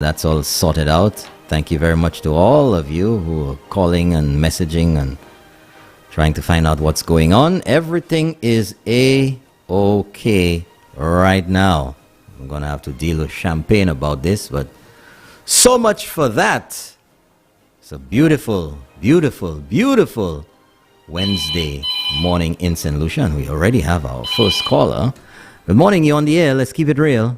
That's all sorted out. Thank you very much to all of you who are calling and messaging and trying to find out what's going on. Everything is A-OK right now. I'm going to have to deal with champagne about this, but so much for that. It's a beautiful, beautiful, beautiful Wednesday morning in St. Lucia, and we already have our first caller. Good morning, you on the air. Let's keep it real.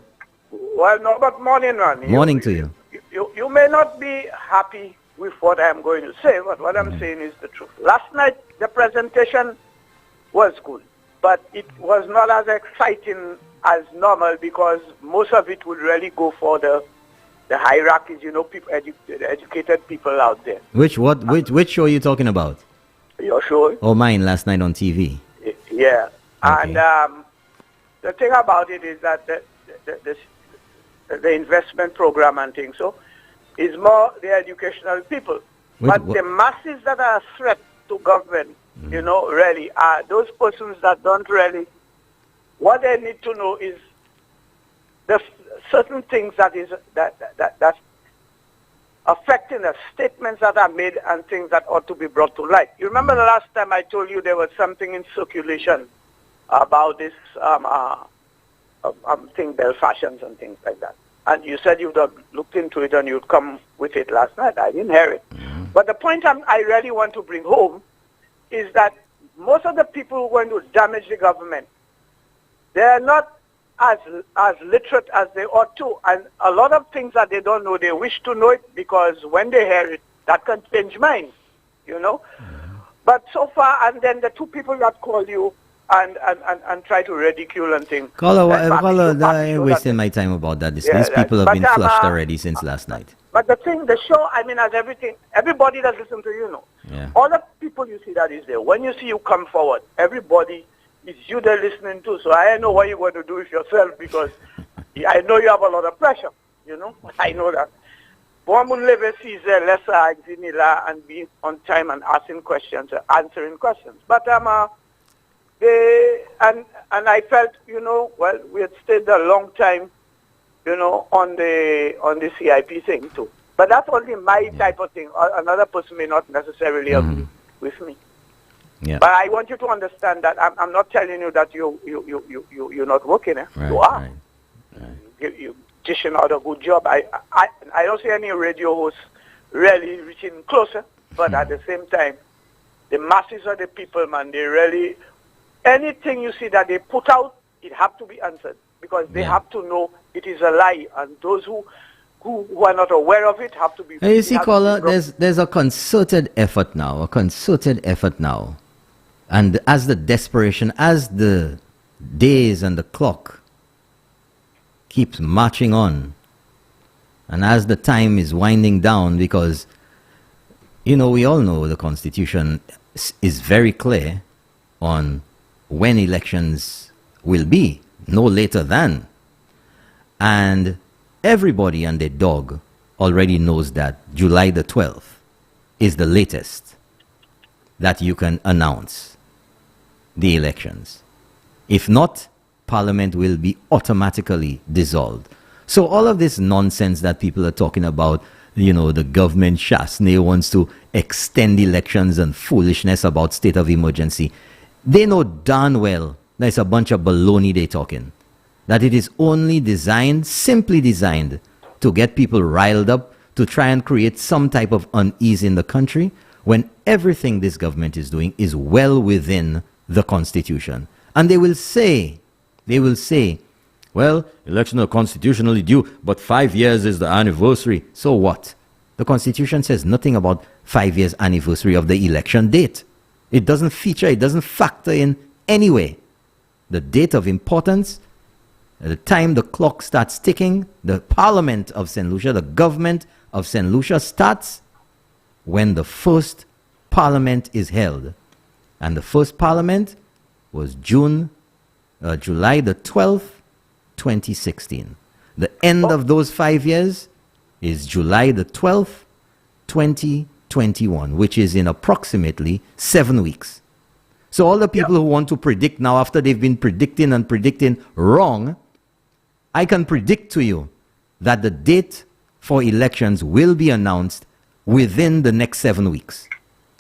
Well, no, but morning, man. Morning to you. You may not be happy with what I'm going to say, but what I'm saying is the truth. Last night, the presentation was good, but it was not as exciting as normal because most of it would really go for the hierarchies, you know, people, educated people out there. Which show are you talking about? Your show? Oh, mine last night on TV. Yeah. Okay. And the thing about it is that the investment program and things, so is more the educational people. But the masses that are a threat to government, you know, really are those persons that don't really, what they need to know is the certain things that's affecting the statements that are made and things that ought to be brought to light. You remember the last time I told you there was something in circulation about this thing, bell fashions and things like that. And you said you'd have looked into it and you'd come with it last night. I didn't hear it. But the point I really want to bring home is that most of the people who are going to damage the government, they're not as literate as they ought to. And a lot of things that they don't know, they wish to know it because when they hear it, that can change minds, you know. But so far, and then the two people that call you and try to ridicule and things. Caller, I'm wasting my time about that. These people have been flushed already since last night. But the thing, the show, I mean, as everything, everybody that listens to you know. Yeah. All the people you see that is there. When you see you come forward, everybody is you there listening to. So I know what you're going to do with yourself because I know you have a lot of pressure, you know. I know that. Woman level sees lesser and being on time and asking questions, answering questions. But and I felt, you know, well, we had stayed a long time, you know, on the CIP thing too. But that's only my type of thing. Another person may not necessarily agree with me. Yeah. But I want you to understand that I'm not telling you that you're not working. Right, you are. Right. You're dishing out a good job. I don't see any radio hosts really reaching closer. But at the same time, the masses of the people, man, they really, anything you see that they put out, it have to be answered because they have to know it is a lie, and those who are not aware of it have to be. And you see, caller, there's a concerted effort now, and as the desperation, as the days and the clock keeps marching on, and as the time is winding down, because you know we all know the Constitution is very clear on when elections will be, no later than. And everybody and their dog already knows that July the 12th is the latest that you can announce the elections. If not, Parliament will be automatically dissolved. So all of this nonsense that people are talking about, you know, the government Chasney wants to extend elections and foolishness about state of emergency, they know darn well that it's a bunch of baloney they're talking. That it is only designed, simply designed, to get people riled up, to try and create some type of unease in the country, when everything this government is doing is well within the Constitution. And they will say, well, elections are constitutionally due, but 5 years is the anniversary. So what? The Constitution says nothing about 5 years anniversary of the election date. It doesn't feature, it doesn't factor in any way. The date of importance, at the time the clock starts ticking, the Parliament of St. Lucia, the government of St. Lucia starts when the first Parliament is held. And the first Parliament was July the 12th, 2016. The end of those 5 years is July the 12th, 2021, which is in approximately 7 weeks. So all the people who want to predict now, after they've been predicting wrong, I can predict to you that the date for elections will be announced within the next 7 weeks.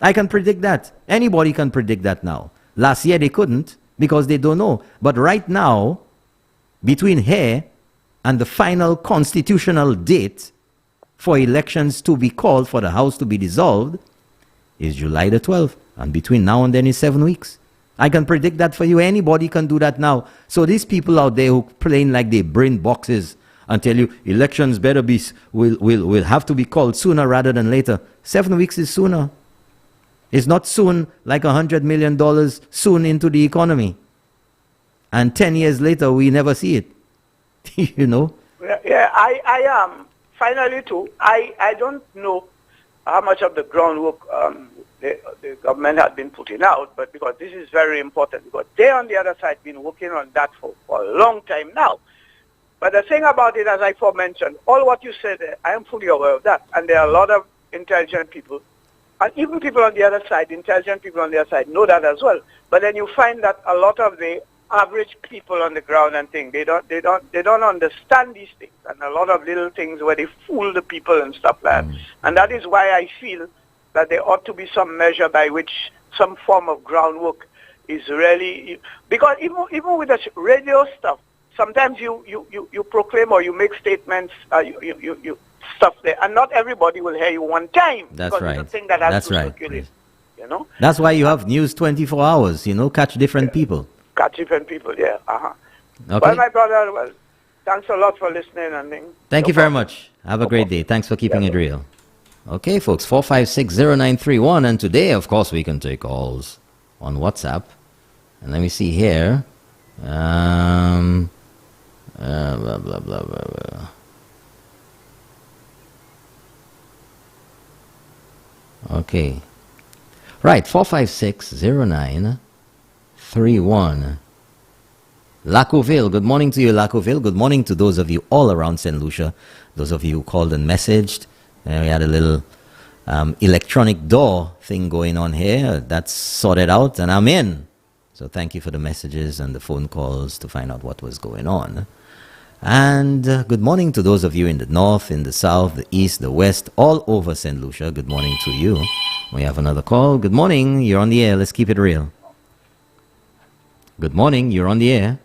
I can predict that. Anybody can predict that now. Last year they couldn't because they don't know. But right now, between here and the final constitutional date for elections to be called, for the House to be dissolved, is July the 12th. And between now and then is 7 weeks. I can predict that for you. Anybody can do that now. So these people out there who playing like they brain boxes and tell you elections better be will have to be called sooner rather than later. 7 weeks is sooner. It's not soon like $100 million soon into the economy. And 10 years later, we never see it. You know? Yeah, I am. Finally, too, I don't know how much of the groundwork the government had been putting out, but because this is very important, because they on the other side been working on that for a long time now. But the thing about it, as I mentioned, all what you said, I am fully aware of that. And there are a lot of intelligent people, and even people on the other side, intelligent people on the other side know that as well. But then you find that a lot of the average people on the ground and things, they don't understand these things, and a lot of little things where they fool the people and stuff like that. And that is why I feel that there ought to be some measure by which some form of groundwork is really, because even with the radio stuff, sometimes you proclaim or you make statements, you stuff there, and not everybody will hear you one time. That's right. It's a thing that has That's to right. circulate, you know. That's why you have news 24 hours. You know, catch different people. Catch different people, yeah. Okay. Well, my brother, well, thanks a lot for listening and things. Thank you very much. Have a great day. Thanks for keeping it real. Okay, folks, 4560931, and today, of course, we can take calls on WhatsApp. And let me see here. Blah, blah, blah, blah, blah. Okay. Right, 4560931. Lacoville, good morning to you, Lacoville. Good morning to those of you all around St. Lucia, those of you who called and messaged. We had a little electronic door thing going on here. That's sorted out, and I'm in. So thank you for the messages and the phone calls to find out what was going on. And good morning to those of you in the north, in the south, the east, the west, all over St. Lucia. Good morning to you. We have another call. Good morning. You're on the air. Let's keep it real. Good morning. You're on the air.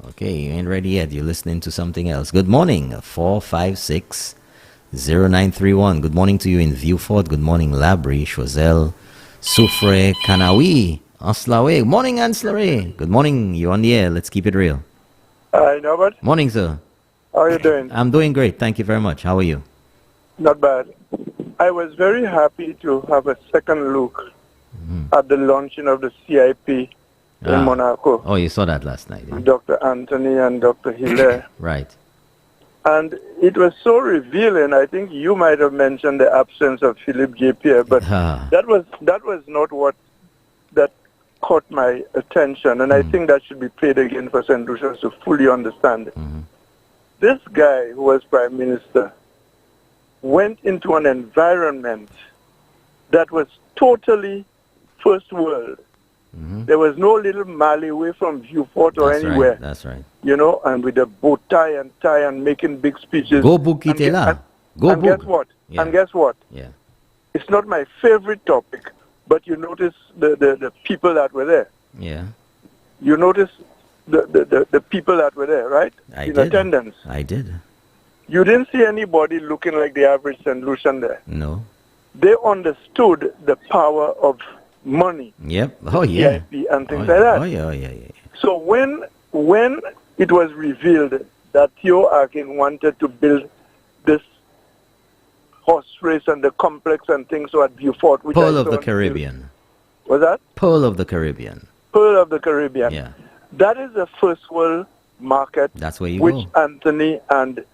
Okay, you ain't ready yet. You're listening to something else. Good morning. 4560931. Good morning to you in Viewfort. Good morning, Labri, Choiseul, Soufre, Kanawi, Anslawe. Morning, Anslawe. Good morning. You're on the air. Let's keep it real. Hi, Norbert. Morning, sir. How are you doing? I'm doing great. Thank you very much. How are you? Not bad. I was very happy to have a second look at the launching of the CIP in Monaco. Oh, you saw that last night. Yeah? Dr. Anthony and Dr. Hilaire. Right. And it was so revealing. I think you might have mentioned the absence of Philippe J. Pierre, but that was not what that caught my attention, and I think that should be played again for St. Lucians to fully understand it. This guy who was Prime Minister went into an environment that was totally first world. There was no little Mali away from Viewfort or anywhere. Right. That's right. You know, and with a bow tie and making big speeches. Go book it là. Go and book. Guess what? Yeah. And guess what? Yeah. It's not my favorite topic, but you notice the people that were there. Yeah. You notice the people that were there, right? In attendance. I did. You didn't see anybody looking like the average St. Lucian there. No. They understood the power of money. Yep. Oh, yeah. CIP and things like that. Oh, yeah. So when it was revealed that Theo Arkin wanted to build this horse race and the complex and things so at Beaufort, which Pearl of the Caribbean. Was that? Pearl of the Caribbean. Pearl of the Caribbean. Yeah. That is a first world market. That's where you which go. Anthony and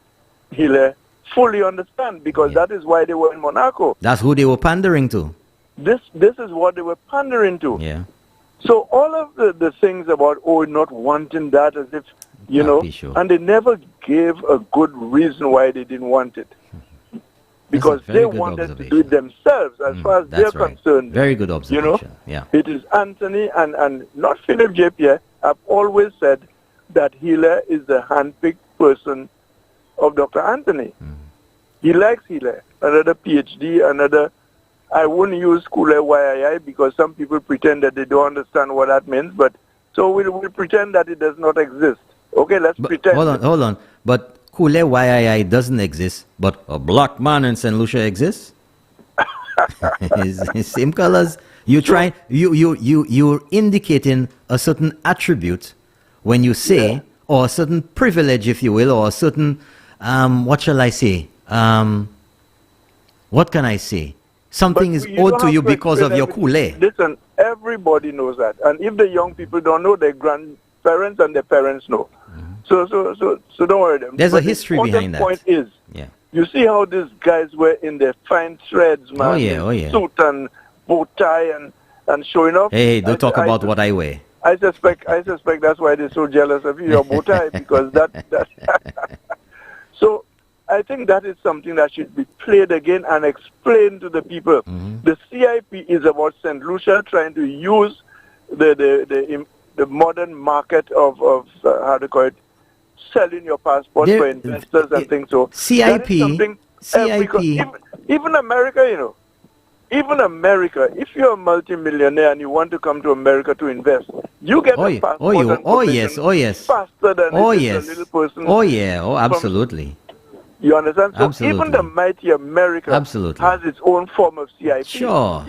Hilaire fully understand, because that is why they were in Monaco. That's who they were pandering to. This is what they were pandering to. Yeah. So all of the things about, not wanting that, as if, Sure. and they never gave a good reason why they didn't want it. Because they wanted to do it themselves, as far as they're concerned. Very good observation. Yeah. It is Anthony and not Philip J. Pierre. I've always said that Hilaire is the handpicked person of Dr. Anthony. He likes Hilaire. Another PhD, another, I wouldn't use Kule YII because some people pretend that they don't understand what that means, but so we'll pretend that it does not exist. Okay, let's pretend. Hold on. But Kule YII doesn't exist, but a black man in St. Lucia exists? It's same colors. You're indicating a certain attribute when you say, or a certain privilege, if you will, or a certain, what shall I say? What can I say? Something is owed to you because of your Kool-Aid. Listen, everybody knows that. And if the young people don't know, their grandparents and their parents know. So don't worry them. There's a history behind that. The point is, you see how these guys were in their fine threads, man. Oh yeah. Suit and bow tie and showing off. Hey, don't talk about what I wear. I suspect that's why they're so jealous of your bow tie, because that So I think that is something that should be played again and explained to the people. The CIP is about St. Lucia trying to use the modern market of how to call it, selling your passport for investors and things. So CIP, even America, you know, even America, if you're a multimillionaire and you want to come to America to invest, you get a passport faster than a little person. Absolutely. You understand? So Absolutely. even the mighty America has its own form of CIP. Sure.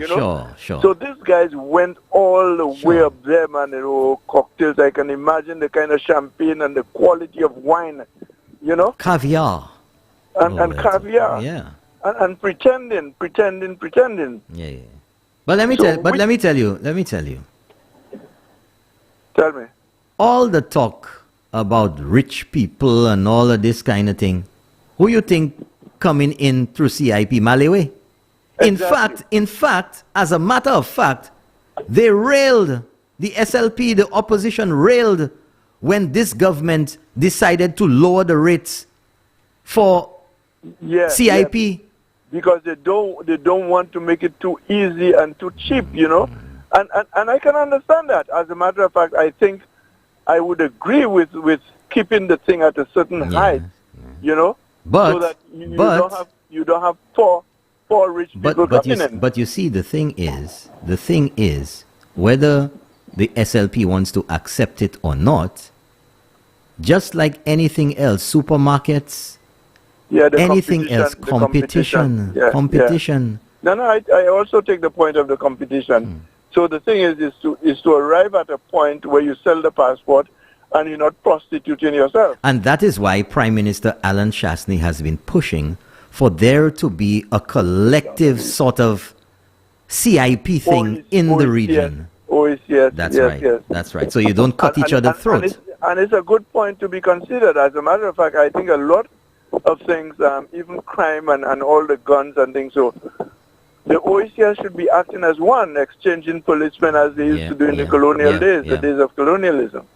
So these guys went all the way up there, man. You know, cocktails. I can imagine the kind of champagne and the quality of wine. You know, caviar and caviar. Yeah. And pretending. Yeah. But let me tell you. Tell me. All the talk about rich people and all of this kind of thing. Who you think coming in through CIP Malewe? Exactly. In fact, as a matter of fact, they railed, the SLP, the opposition railed when this government decided to lower the rates for CIP. Yeah. Because they don't want to make it too easy and too cheap, you know. And I can understand that. As a matter of fact, I think I would agree with keeping the thing at a certain height, you know. So that you don't have poor rich people coming in. But you see, the thing is, whether the SLP wants to accept it or not, just like anything else, supermarkets, anything else, competition. No, I also take the point of the competition. So the thing is to arrive at a point where you sell the passport and you're not prostituting yourself. And that is why Prime Minister Alan Chasney has been pushing for there to be a collective sort of CIP thing in the region. Yes. That's right. So you don't cut each other's throats. And it's a good point to be considered. As a matter of fact, I think a lot of things, even crime and all the guns and things, so the OECS should be acting as one, exchanging policemen as they used to do in the colonial days, the days of colonialism.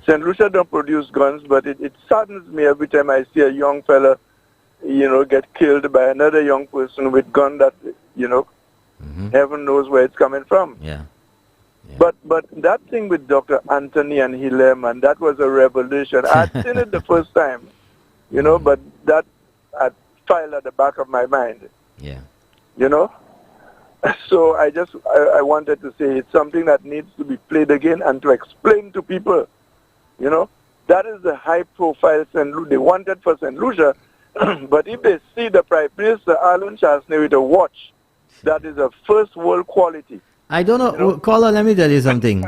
St. Lucia don't produce guns, but it saddens me every time I see a young fella, you know, get killed by another young person with gun that, you know, heaven knows where it's coming from. But that thing with Dr. Anthony and Hilaire, man, that was a revelation. I'd seen it the first time, you know, but that had filed at the back of my mind. You know? So I wanted to say it's something that needs to be played again and to explain to people. You know, that is the high-profile St. Lucia. They wanted for St. Lucia, but if they see the Prime Minister Alan Chasney with a watch, that is a first-world quality. I don't know. You know? Caller, let me tell you something.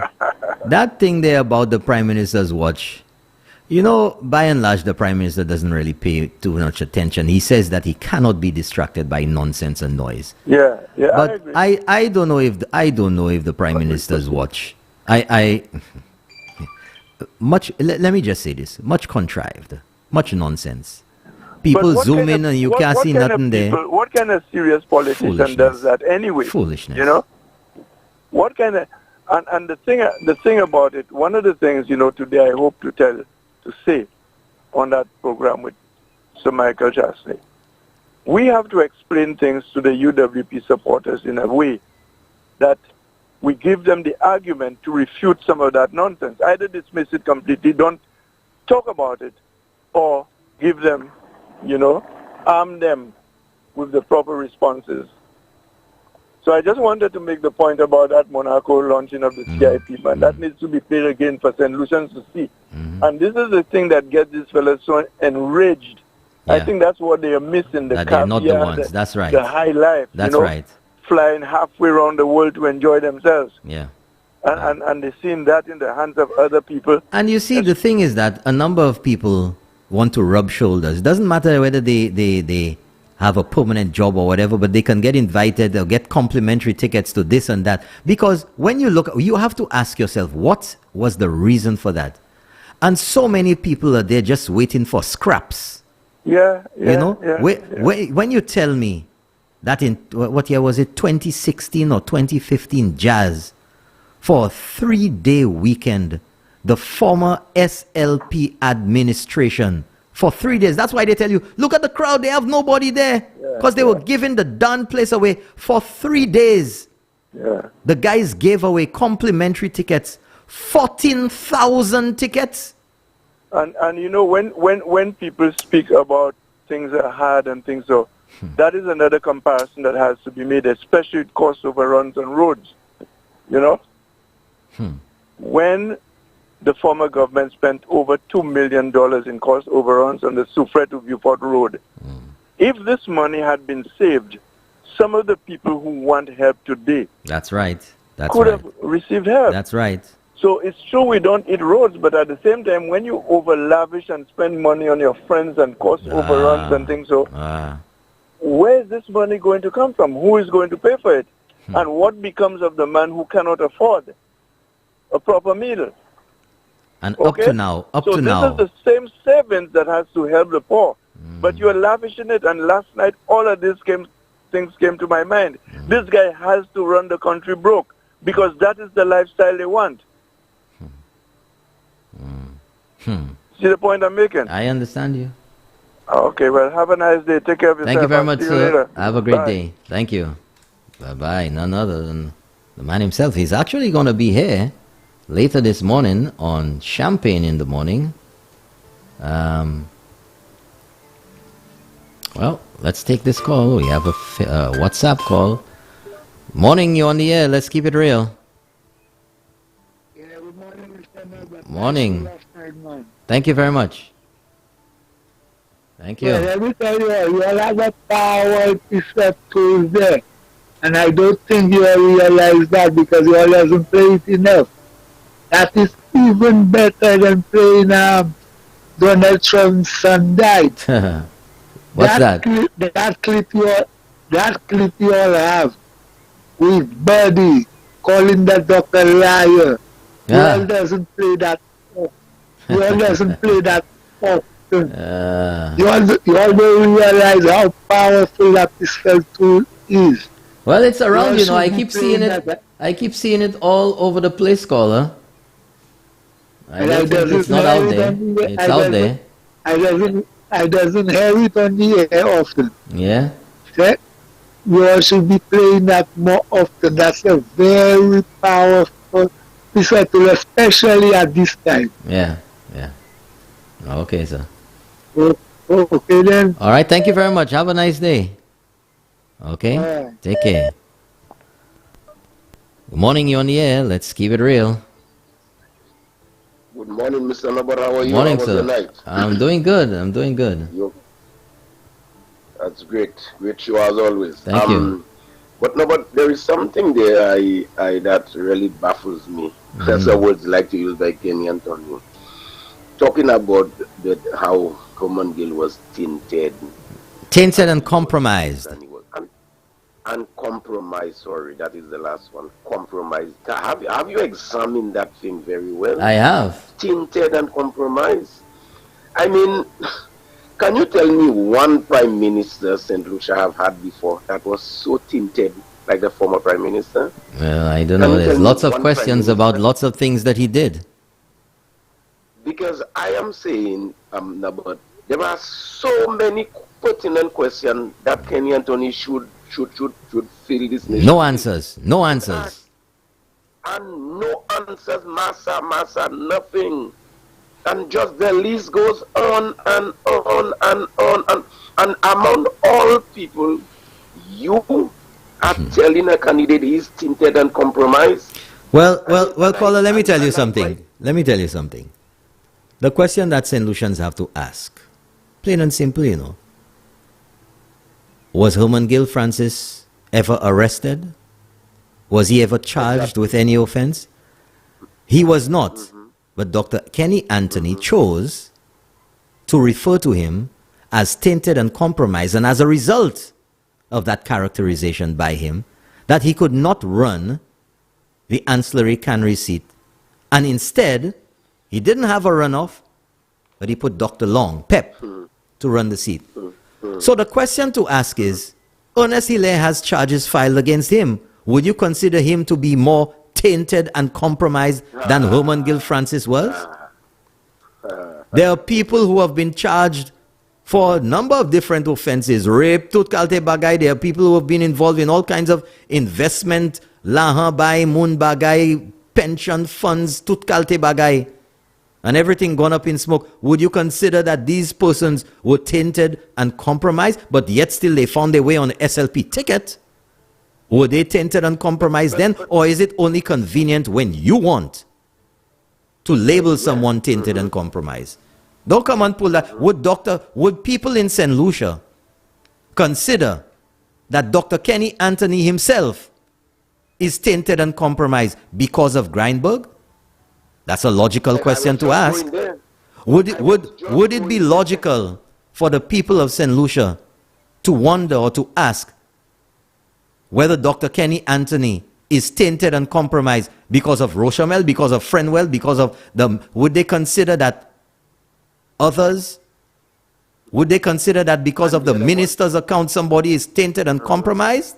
That thing there about the Prime Minister's watch, you know, by and large, the Prime Minister doesn't really pay too much attention. He says that he cannot be distracted by nonsense and noise. But I agree. I don't know if the Prime Minister's watch. Let me just say this, much contrived, much nonsense. People zoom in and you can't see nothing there. What kind of serious politician does that anyway? Foolishness. You know? What kind of... And the thing about it, one of the things, you know, today I hope to say on that program with Sir Michael Chasney, we have to explain things to the UWP supporters in a way that we give them the argument to refute some of that nonsense. Either dismiss it completely, don't talk about it, or give them, you know, arm them with the proper responses. So I just wanted to make the point about that Monaco launching of the CIP, man. That needs to be played again for St. Lucians to see. And this is the thing that gets these fellas so enraged. Yeah. I think that's what they are missing, the That they're not the caviar, ones. That's right. the high life. That's you know, right. flying halfway around the world to enjoy themselves. Yeah. And they're seeing that in the hands of other people. And you see, the thing is that a number of people want to rub shoulders. It doesn't matter whether they have a permanent job or whatever, but they can get invited or get complimentary tickets to this and that. Because when you look, you have to ask yourself, what was the reason for that? And so many people are there just waiting for scraps. Yeah, you know, when you tell me that in, what year was it, 2016 or 2015, Jazz, for a 3-day weekend, the former SLP administration, for 3 days. That's why they tell you, look at the crowd, they have nobody there. Because they were giving the darn place away for 3 days. Yeah. The guys gave away complimentary tickets, 14,000 tickets. And you know, when people speak about things are hard and things so, that is another comparison that has to be made, especially with cost overruns on roads. You know? When the former government spent over $2 million in cost overruns on the Soufre to Viewport Road. If this money had been saved, some of the people who want help today That's right. could have received help. That's right. So it's true we don't eat roads, but at the same time, when you over lavish and spend money on your friends and cost overruns and things, so where is this money going to come from? Who is going to pay for it? And what becomes of the man who cannot afford a proper meal? And up to now, this is the same savings that has to help the poor. But you are lavishing it, and last night all of these things came to my mind. This guy has to run the country broke because that is the lifestyle they want. See the point I'm making? I understand you. Okay, well, have a nice day. Take care of yourself. Thank you very much, See you sir. later. Have a great Bye. day. Thank you. Bye-bye. None other than the man himself. He's actually going to be here later this morning on Champagne in the Morning. Well, let's take this call. We have a WhatsApp call. Morning, you on the air. Let's keep it real. Yeah, good morning, Mr. Norbert. Morning. Thank you very much. Thank you. Yeah, let me tell you all have a power to tools there. And I don't think you all realize that because you all hasn't played it enough. That is even better than playing Donald Trump's son died. What's that? That clip you all have with Buddy calling the doctor liar. You all doesn't play that. You all doesn't play that often. You all don't realize how powerful that pistol tool is. Well, it's around, you know. I keep seeing it. I keep seeing it all over the place, caller. I don't think it's not out there. It's out there. I doesn't hear it on the air often. Yeah. Okay? You all should be playing that more often. That's a very powerful pistol tool, especially at this time. Yeah. Yeah. Okay, sir. Okay then. All right. Thank you very much. Have a nice day. Okay. Right. Take care. Good morning. You on the air. Let's keep it real. Good morning, Mr. Norbert. How are you? Morning, How was sir. your night? I'm doing good. I'm doing good. That's great. Great show as always. Thank you. But no, but there is something there that really baffles me. That's the words like to use by Kenny Antonio. Talking about how Common Gill was tainted. Tainted and compromised. And compromised, sorry, that is the last one. Compromised. Have you examined that thing very well? I have. Tainted and compromised. I mean, can you tell me one prime minister St. Lucia have had before that was so tainted like the former prime minister? Well, I don't know. There's lots of questions about lots of things that he did. Because I am saying, but there are so many pertinent questions that Kenny Anthony should fill this nation. No answers. No answers. And no answers, massa, nothing. And just the list goes on and on and on. And among all people, you are telling a candidate he's tainted and compromised. Well, caller, let me tell you something. Let me tell you something. The question that St. Lucians have to ask, plain and simple, you know, was Herman Gill Francis ever arrested? Was he ever charged with any offense? He was not. But Dr. Kenny Anthony chose to refer to him as tainted and compromised, and as a result of that characterization by him, that he could not run the ancillary cannery seat. And instead, he didn't have a runoff, but he put Dr. Long, Pep, to run the seat. So the question to ask is, Ernest Hilaire has charges filed against him. Would you consider him to be more tainted and compromised than Herman Gill Francis was? There are people who have been charged for a number of different offenses. Rape, tout kalte bagay. There are people who have been involved in all kinds of investment, lahan bay, moon bagay, pension funds, tout kalte bagay, and everything gone up in smoke. Would you consider that these persons were tainted and compromised, but yet still they found their way on the SLP ticket? Were they tainted and compromised then? Or is it only convenient when you want to label someone tainted and compromised? Don't come and pull that. Would people in St. Lucia consider that Dr. Kenny Anthony himself is tainted and compromised because of Grindberg? That's a logical question to ask. Would it be logical for the people of St. Lucia to wonder or to ask whether Dr. Kenny Anthony is tainted and compromised because of Rochamel, because of Frenwell, because of the... Would they consider that others? Would they consider that because of the minister's account somebody is tainted and compromised?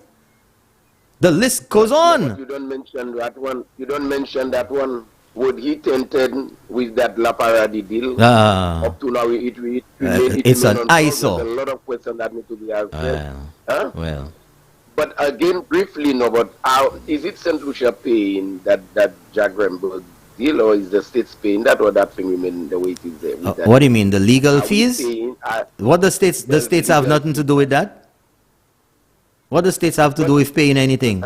The list goes on. You don't mention that one. You don't mention that one. Would he tainted with that La Paradis deal? Up to now, it's an eyesore. There's a lot of questions that need to be asked. Well. But again, briefly, no, but is it St. Lucia paying that Jack Grindberg deal, or is the states paying that, or that thing remain the way it is there? What do you mean, the legal fees? What the states have nothing to do with that? What the states have to do with paying anything?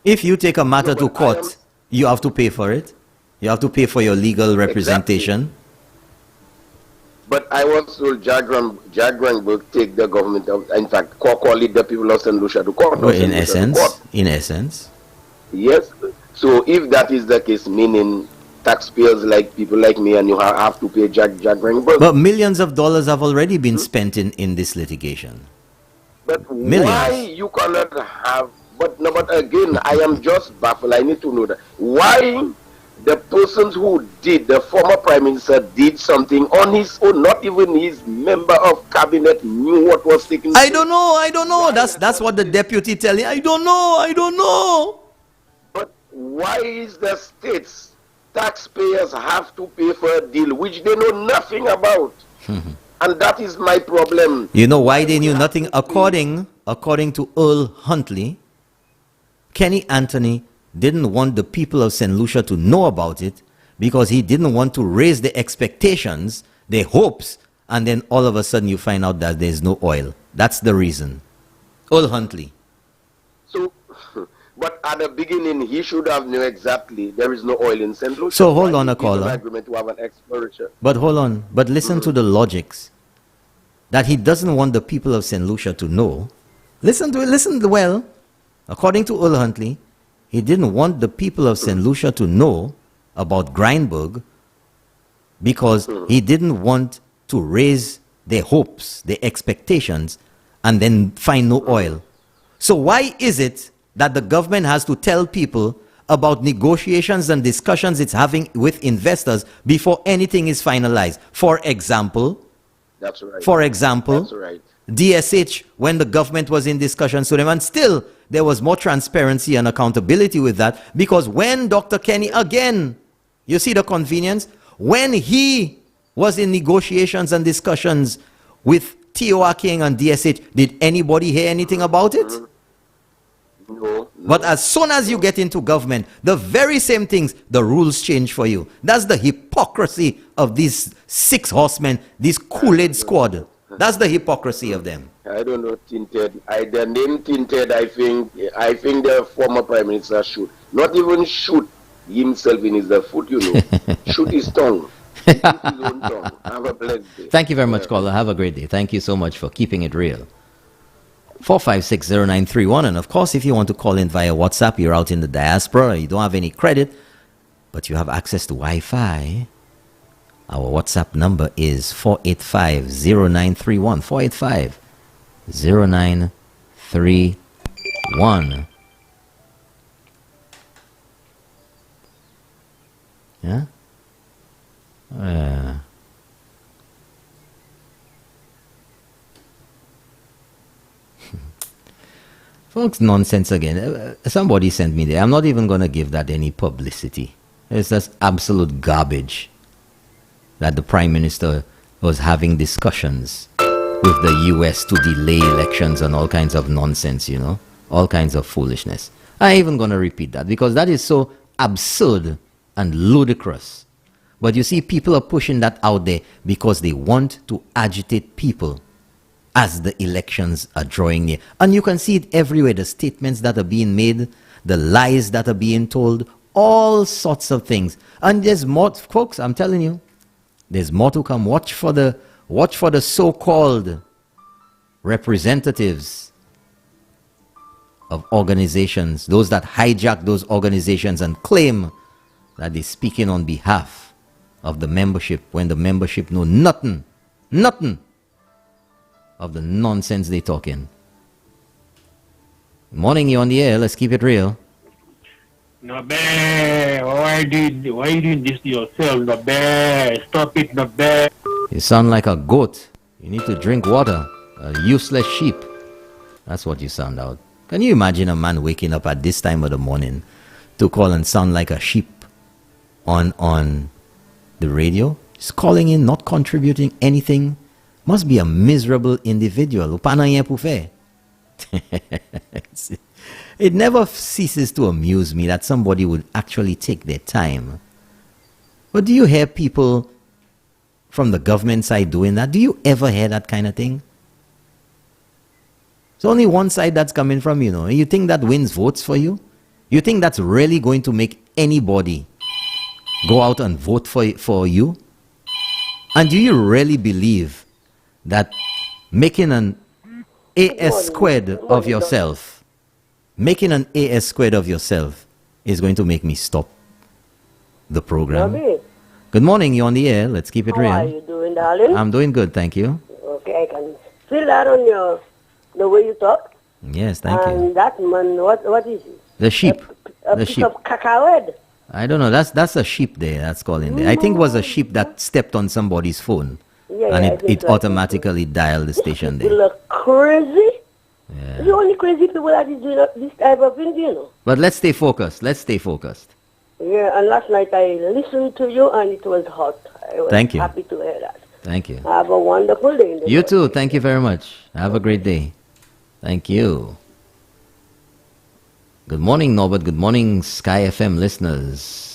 If you take a matter to court, you have to pay for it. You have to pay for your legal representation. Exactly. But I was told Jack Grindberg take the government of, in fact, call it the people of St. Lucia to court. Well, in essence. Yes. So if that is the case, meaning taxpayers like people like me and you have to pay Jack Grindberg. But millions of dollars have already been spent in this litigation. But millions. Why you cannot have, but again, I am just baffled. I need to know that. Why the persons who did, the former prime minister did something on his own, not even his member of cabinet knew what was taking place. I don't know. That's what the deputy telling. I don't know. But why is the states taxpayers have to pay for a deal which they know nothing about? And that is my problem. You know why they knew nothing? According to Earl Huntley, Kenny Anthony didn't want the people of St. Lucia to know about it because he didn't want to raise the expectations, their hopes, and then all of a sudden you find out that there's no oil. That's the reason. Earl Huntley. So, but at the beginning, he should have known exactly there is no oil in St. Lucia. So hold on, a caller. Agreement to have an exploration. But hold on. But listen to the logics. That he doesn't want the people of St. Lucia to know. Listen to it. Listen well. According to Earl Huntley, he didn't want the people of St. Lucia to know about Grindberg because he didn't want to raise their hopes, their expectations, and then find no oil. So why is it that the government has to tell people about negotiations and discussions it's having with investors before anything is finalized? For example, that's right. That's right. DSH, when the government was in discussions with them, and still there was more transparency and accountability with that, because when Dr. Kenny, again, you see the convenience, when he was in negotiations and discussions with T.O.R. King and DSH, did anybody hear anything about it? No. But as soon as you get into government, the very same things, the rules change for you. That's the hypocrisy of these 6 horsemen, this Kool-Aid squad. That's the hypocrisy of them. I don't know, Tainted. The name Tainted, I think the former Prime Minister should not even shoot himself in his foot, shoot his tongue. Shoot his own tongue. Have a blessed day. Thank you very much, caller. Have a great day. Thank you so much for keeping it real. 4560931. And of course, if you want to call in via WhatsApp, you're out in the diaspora, you don't have any credit, but you have access to Wi-Fi. Our WhatsApp number is 4850931. 4850931. Yeah? Folks, nonsense again. Somebody sent me there. I'm not even going to give that any publicity. It's just absolute garbage that the Prime Minister was having discussions with the US to delay elections and all kinds of nonsense, all kinds of foolishness. I'm even going to repeat that because that is so absurd and ludicrous. But you see, people are pushing that out there because they want to agitate people as the elections are drawing near. And you can see it everywhere, the statements that are being made, the lies that are being told, all sorts of things. And there's more, folks, I'm telling you, there's more to come. Watch for the so-called representatives of organizations, those that hijack those organizations and claim that they're speaking on behalf of the membership when the membership know nothing of the nonsense they talking. Morning, you on the air. Let's keep it real. No bear. Why you doing this to yourself? No bear. Stop it, no bear. You sound like a goat. You need to drink water. A useless sheep. That's what you sound out. Can you imagine a man waking up at this time of the morning to call and sound like a sheep on the radio? Just calling in, not contributing anything. Must be a miserable individual. It never ceases to amuse me that somebody would actually take their time. But do you hear people from the government side doing that? Do you ever hear that kind of thing? It's only one side that's coming from, You think that wins votes for you? You think that's really going to make anybody go out and vote for you? And do you really believe that making an AS squared of yourself, is going to make me stop the program? Good morning, you're on the air. Let's keep it real. How are you doing, darling? I'm doing good, thank you. Okay, I can feel that on the way you talk. Yes, thank you. And that man, what is it? The sheep. A the piece sheep. of cacaoed. I don't know. That's a sheep there. That's calling there. I think it was a sheep that stepped on somebody's phone. Yeah, and yeah, it automatically dialed the station there. You look crazy. Yeah. The only crazy people that is doing this type of thing, But let's stay focused. Yeah, and last night I listened to you and it was hot. I was Thank you. happy to hear that. Thank you. Have a wonderful day. You too. Thank you very much. Have a great day. Thank you. Good morning, Norbert. Good morning, Sky FM listeners.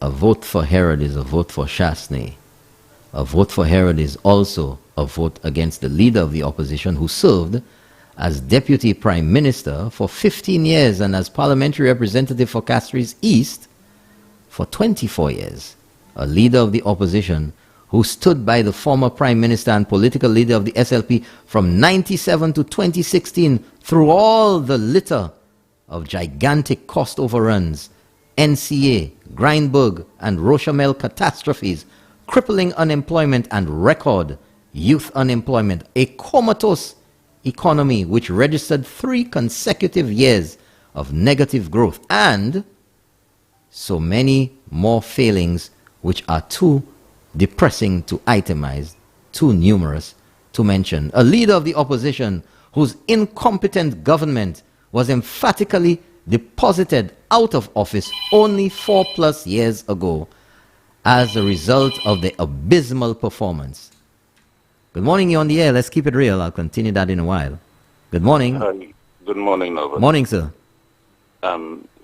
A vote for Herod is a vote for Shasney. A vote for Herod is also a vote against the leader of the opposition who served as Deputy Prime Minister for 15 years and as Parliamentary Representative for Castries East for 24 years. A leader of the opposition who stood by the former Prime Minister and political leader of the SLP from 97 to 2016 through all the litter of gigantic cost overruns, NCA, Grindberg and Rochamel catastrophes, crippling unemployment and record youth unemployment, a comatose economy which registered 3 consecutive years of negative growth, and so many more failings which are too depressing to itemize, too numerous to mention. A leader of the opposition whose incompetent government was emphatically deposited out of office only 4+ years ago as a result of the abysmal performance. Good morning, you're on the air. Let's keep it real. I'll continue that in a while. Good morning. Hi. Good morning, Norbert. Morning, sir.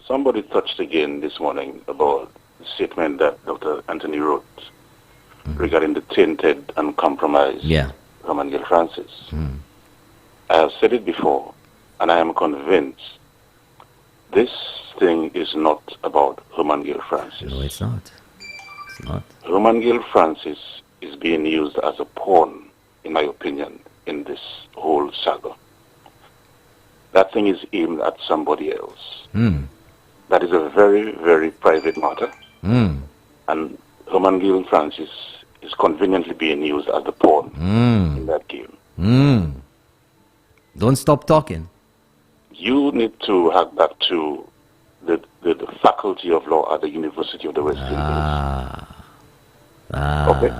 Somebody touched again this morning about the statement that Dr. Anthony wrote regarding the tainted and compromised Herman Gill Francis. I have said it before, and I am convinced this thing is not about Herman Gill Francis. No, it's not. It's not. Herman Gill Francis is being used as a pawn, in my opinion, in this whole saga. That thing is aimed at somebody else. That is a very, very private matter. And Herman Gill Francis is conveniently being used as the pawn in that game. Don't stop talking. You need to have that to the Faculty of Law at the University of the West Indies. Okay?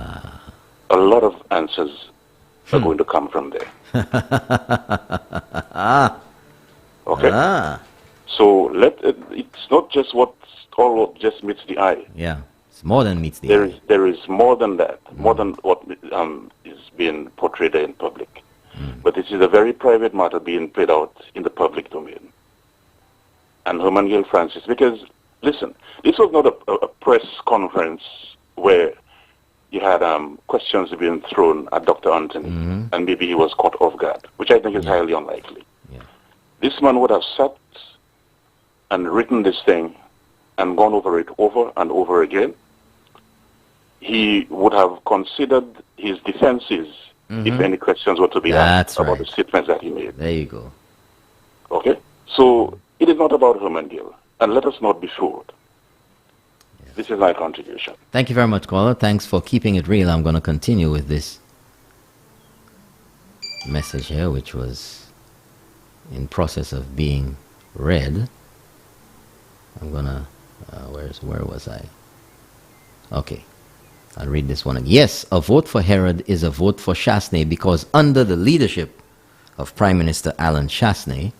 A lot of answers are going to come from there. Okay? So it's not just what just meets the eye. Yeah, it's more than meets the eye. There is more than that, more than what is being portrayed in public. But this is a very private matter being played out in the public domain. And Herman Gill Francis, because, listen, this was not a press conference where you had questions being thrown at Dr. Anthony, and maybe he was caught off guard, which I think is highly unlikely. This man would have sat and written this thing and gone over it over and over again. He would have considered his defenses if any questions were to be asked about the statements that he made. There you go. Okay? So it is not about Herman Gill, and let us not be fooled. This is my contribution. Thank you very much, caller. Thanks for keeping it real. I'm going to continue with this message here, which was in process of being read. I'm going to, where was I? Okay. I'll read this one again. Yes, a vote for Herod is a vote for Chasney because under the leadership of Prime Minister Alan Chasney,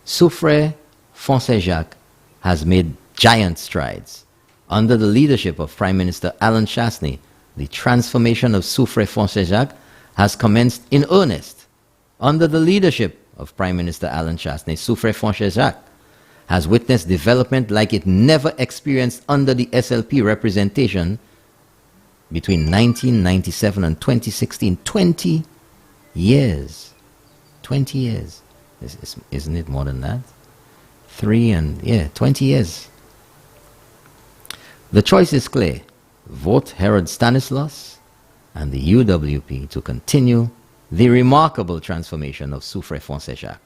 Soufre Fonsejac has made giant strides. Under the leadership of Prime Minister Alan Chasney, the transformation of Soufre Fonsejac has commenced in earnest. Under the leadership of Prime Minister Alan Chasney, Soufre Fonsejac has witnessed development like it never experienced under the SLP representation between 1997 and 2016. 20 years. 20 years. Isn't it more than that? 20 years. The choice is clear. Vote Herod Stanislas and the UWP to continue the remarkable transformation of Soufre Fonsejac.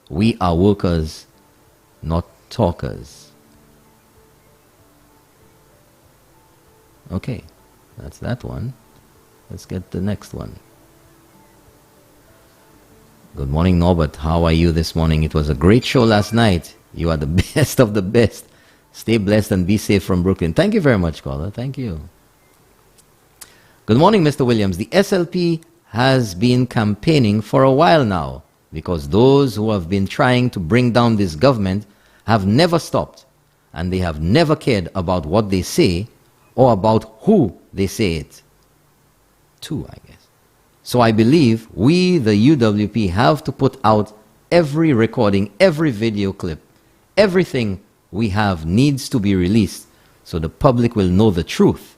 We are workers, not talkers. Okay, that's that one. Let's get the next one. Good morning, Norbert. How are you this morning? It was a great show last night. You are the best of the best. Stay blessed and be safe from Brooklyn. Thank you very much, caller. Thank you. Good morning, Mr. Williams. The SLP has been campaigning for a while now because those who have been trying to bring down this government have never stopped, and they have never cared about what they say or about who they say it to, I guess. So I believe we, the UWP, have to put out every recording, every video clip, everything we have needs to be released so the public will know the truth,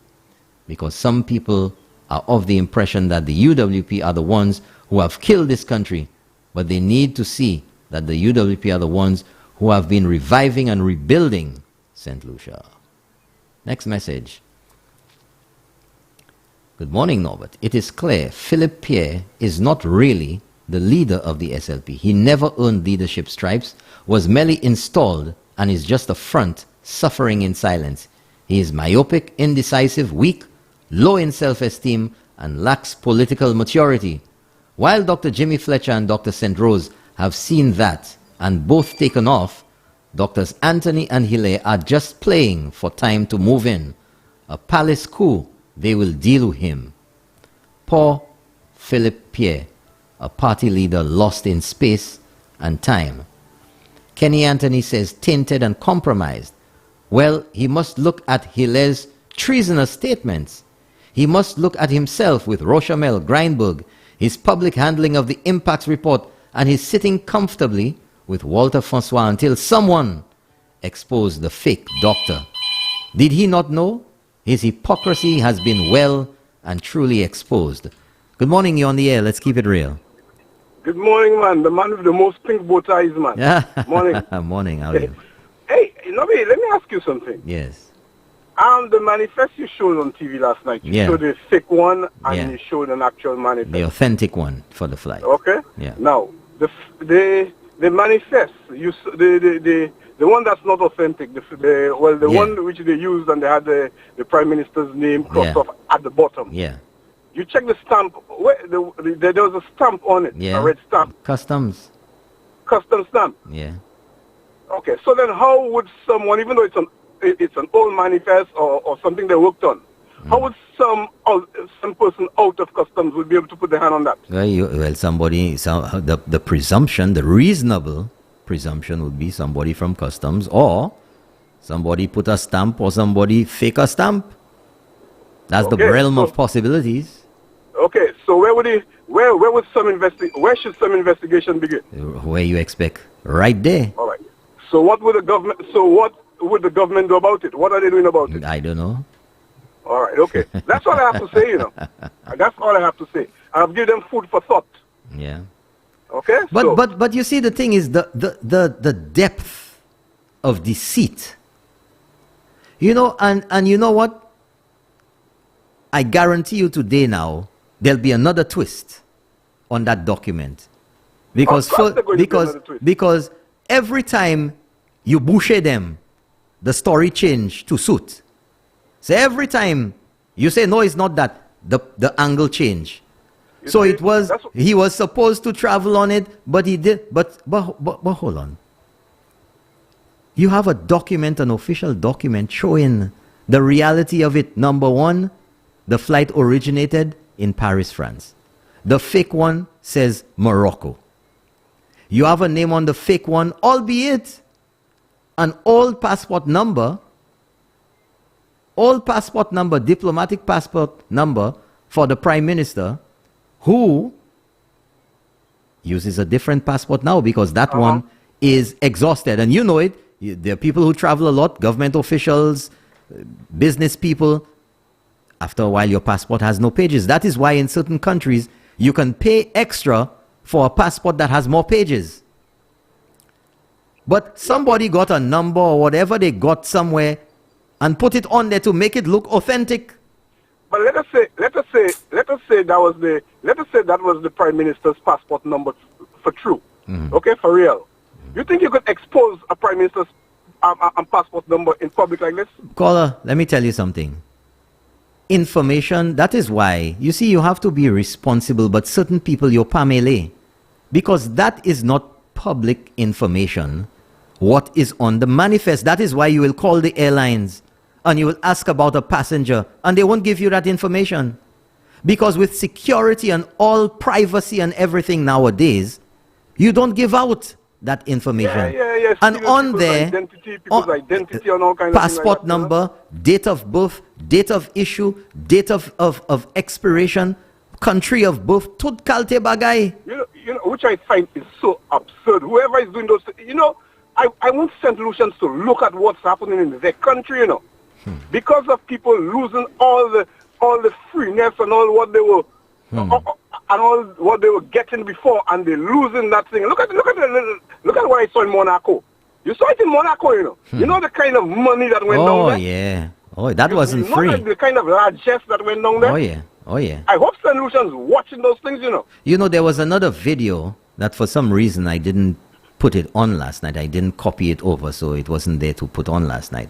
because some people are of the impression that the UWP are the ones who have killed this country, but they need to see that the UWP are the ones who have been reviving and rebuilding St. Lucia. Next message. Good morning, Norbert. It is clear Philip Pierre is not really the leader of the SLP. He never earned leadership stripes, was merely installed, and is just a front suffering in silence. He is myopic, indecisive, weak, low in self-esteem, and lacks political maturity. While Dr. Jimmy Fletcher and Dr. St. Rose have seen that and both taken off, Drs. Anthony and Hilaire are just playing for time to move in. A palace coup, they will deal with him. Poor Philip Pierre, a party leader lost in space and time. Kenny Anthony says tainted and compromised. Well, he must look at Hilaire's treasonous statements. He must look at himself with Rochamel, Greinberg, his public handling of the impacts report, and his sitting comfortably with Walter Francois until someone exposed the fake doctor. Did he not know? His hypocrisy has been well and truly exposed. Good morning, you're on the air. Let's keep it real. Good morning, man. The man with the most pink bow ties, man. Yeah. Morning. Morning, how are you? Hey, Nobby, let me ask you something. Yes. The manifest you showed on TV last night, you showed a fake one and you showed an actual manifest. The authentic one for the flight. Okay? Yeah. Now, the manifest, the one that's not authentic, the one which they used and they had the Prime Minister's name crossed off at the bottom. Yeah. You check the stamp, there was a stamp on it, a red stamp. Customs stamp. Yeah. Okay, so then how would someone, even though it's an old manifest or something they worked on, how would some person out of customs would be able to put their hand on that? The presumption, the reasonable presumption would be somebody from customs, or somebody put a stamp, or somebody fake a stamp. That's the realm of possibilities. Okay, so where should some investigation begin? Where you expect, right there. All right. So what would the government do about it? What are they doing about it? I don't know. All right, okay. That's all I have to say, That's all I have to say. I've given them food for thought. Yeah. Okay? But you see, the thing is the depth of deceit. And you know what? I guarantee you today now, there'll be another twist on that document. Because every time you boucher them, the story change to suit. So every time you say, no, it's not that, the angle change. So it was, he was supposed to travel on it, but he did, but hold on. You have a document, an official document showing the reality of it. Number one, the flight originated in Paris, France. The fake one says Morocco. You have a name on the fake one, albeit an old passport number, diplomatic passport number for the Prime Minister, who uses a different passport now because that one is exhausted. And you know it. There are people who travel a lot, government officials, business people. After a while, your passport has no pages. That is why in certain countries, you can pay extra for a passport that has more pages. But somebody got a number or whatever they got somewhere and put it on there to make it look authentic. But let us say that was the Prime Minister's passport number for true. Okay, for real. You think you could expose a Prime Minister's passport number in public like this? Caller, let me tell you something. Information, that is why, you see, you have to be responsible, but certain people, you're pamele. Because that is not public information, what is on the manifest. That is why you will call the airlines and you will ask about a passenger and they won't give you that information. Because with security and all privacy and everything nowadays, you don't give out that information. And on there, identity and all kinds passport of number, date of birth, date of issue, date of expiration, country of birth, tut kalte bagay. You know, which I find is so absurd. Whoever is doing those, I want St. Lucians to look at what's happening in their country, because of people losing all the freeness and all what they were and all what they were getting before, and they're losing that thing. Look at what I saw in Monaco. You saw it in Monaco, You know the kind of money that went down there. Oh yeah. Oh, that wasn't free. You know the kind of largesse that went down there. Oh yeah. Oh yeah. I hope St. Lucians watching those things, You know, there was another video that for some reason I didn't put it on last night. I didn't copy it over, so it wasn't there to put on last night.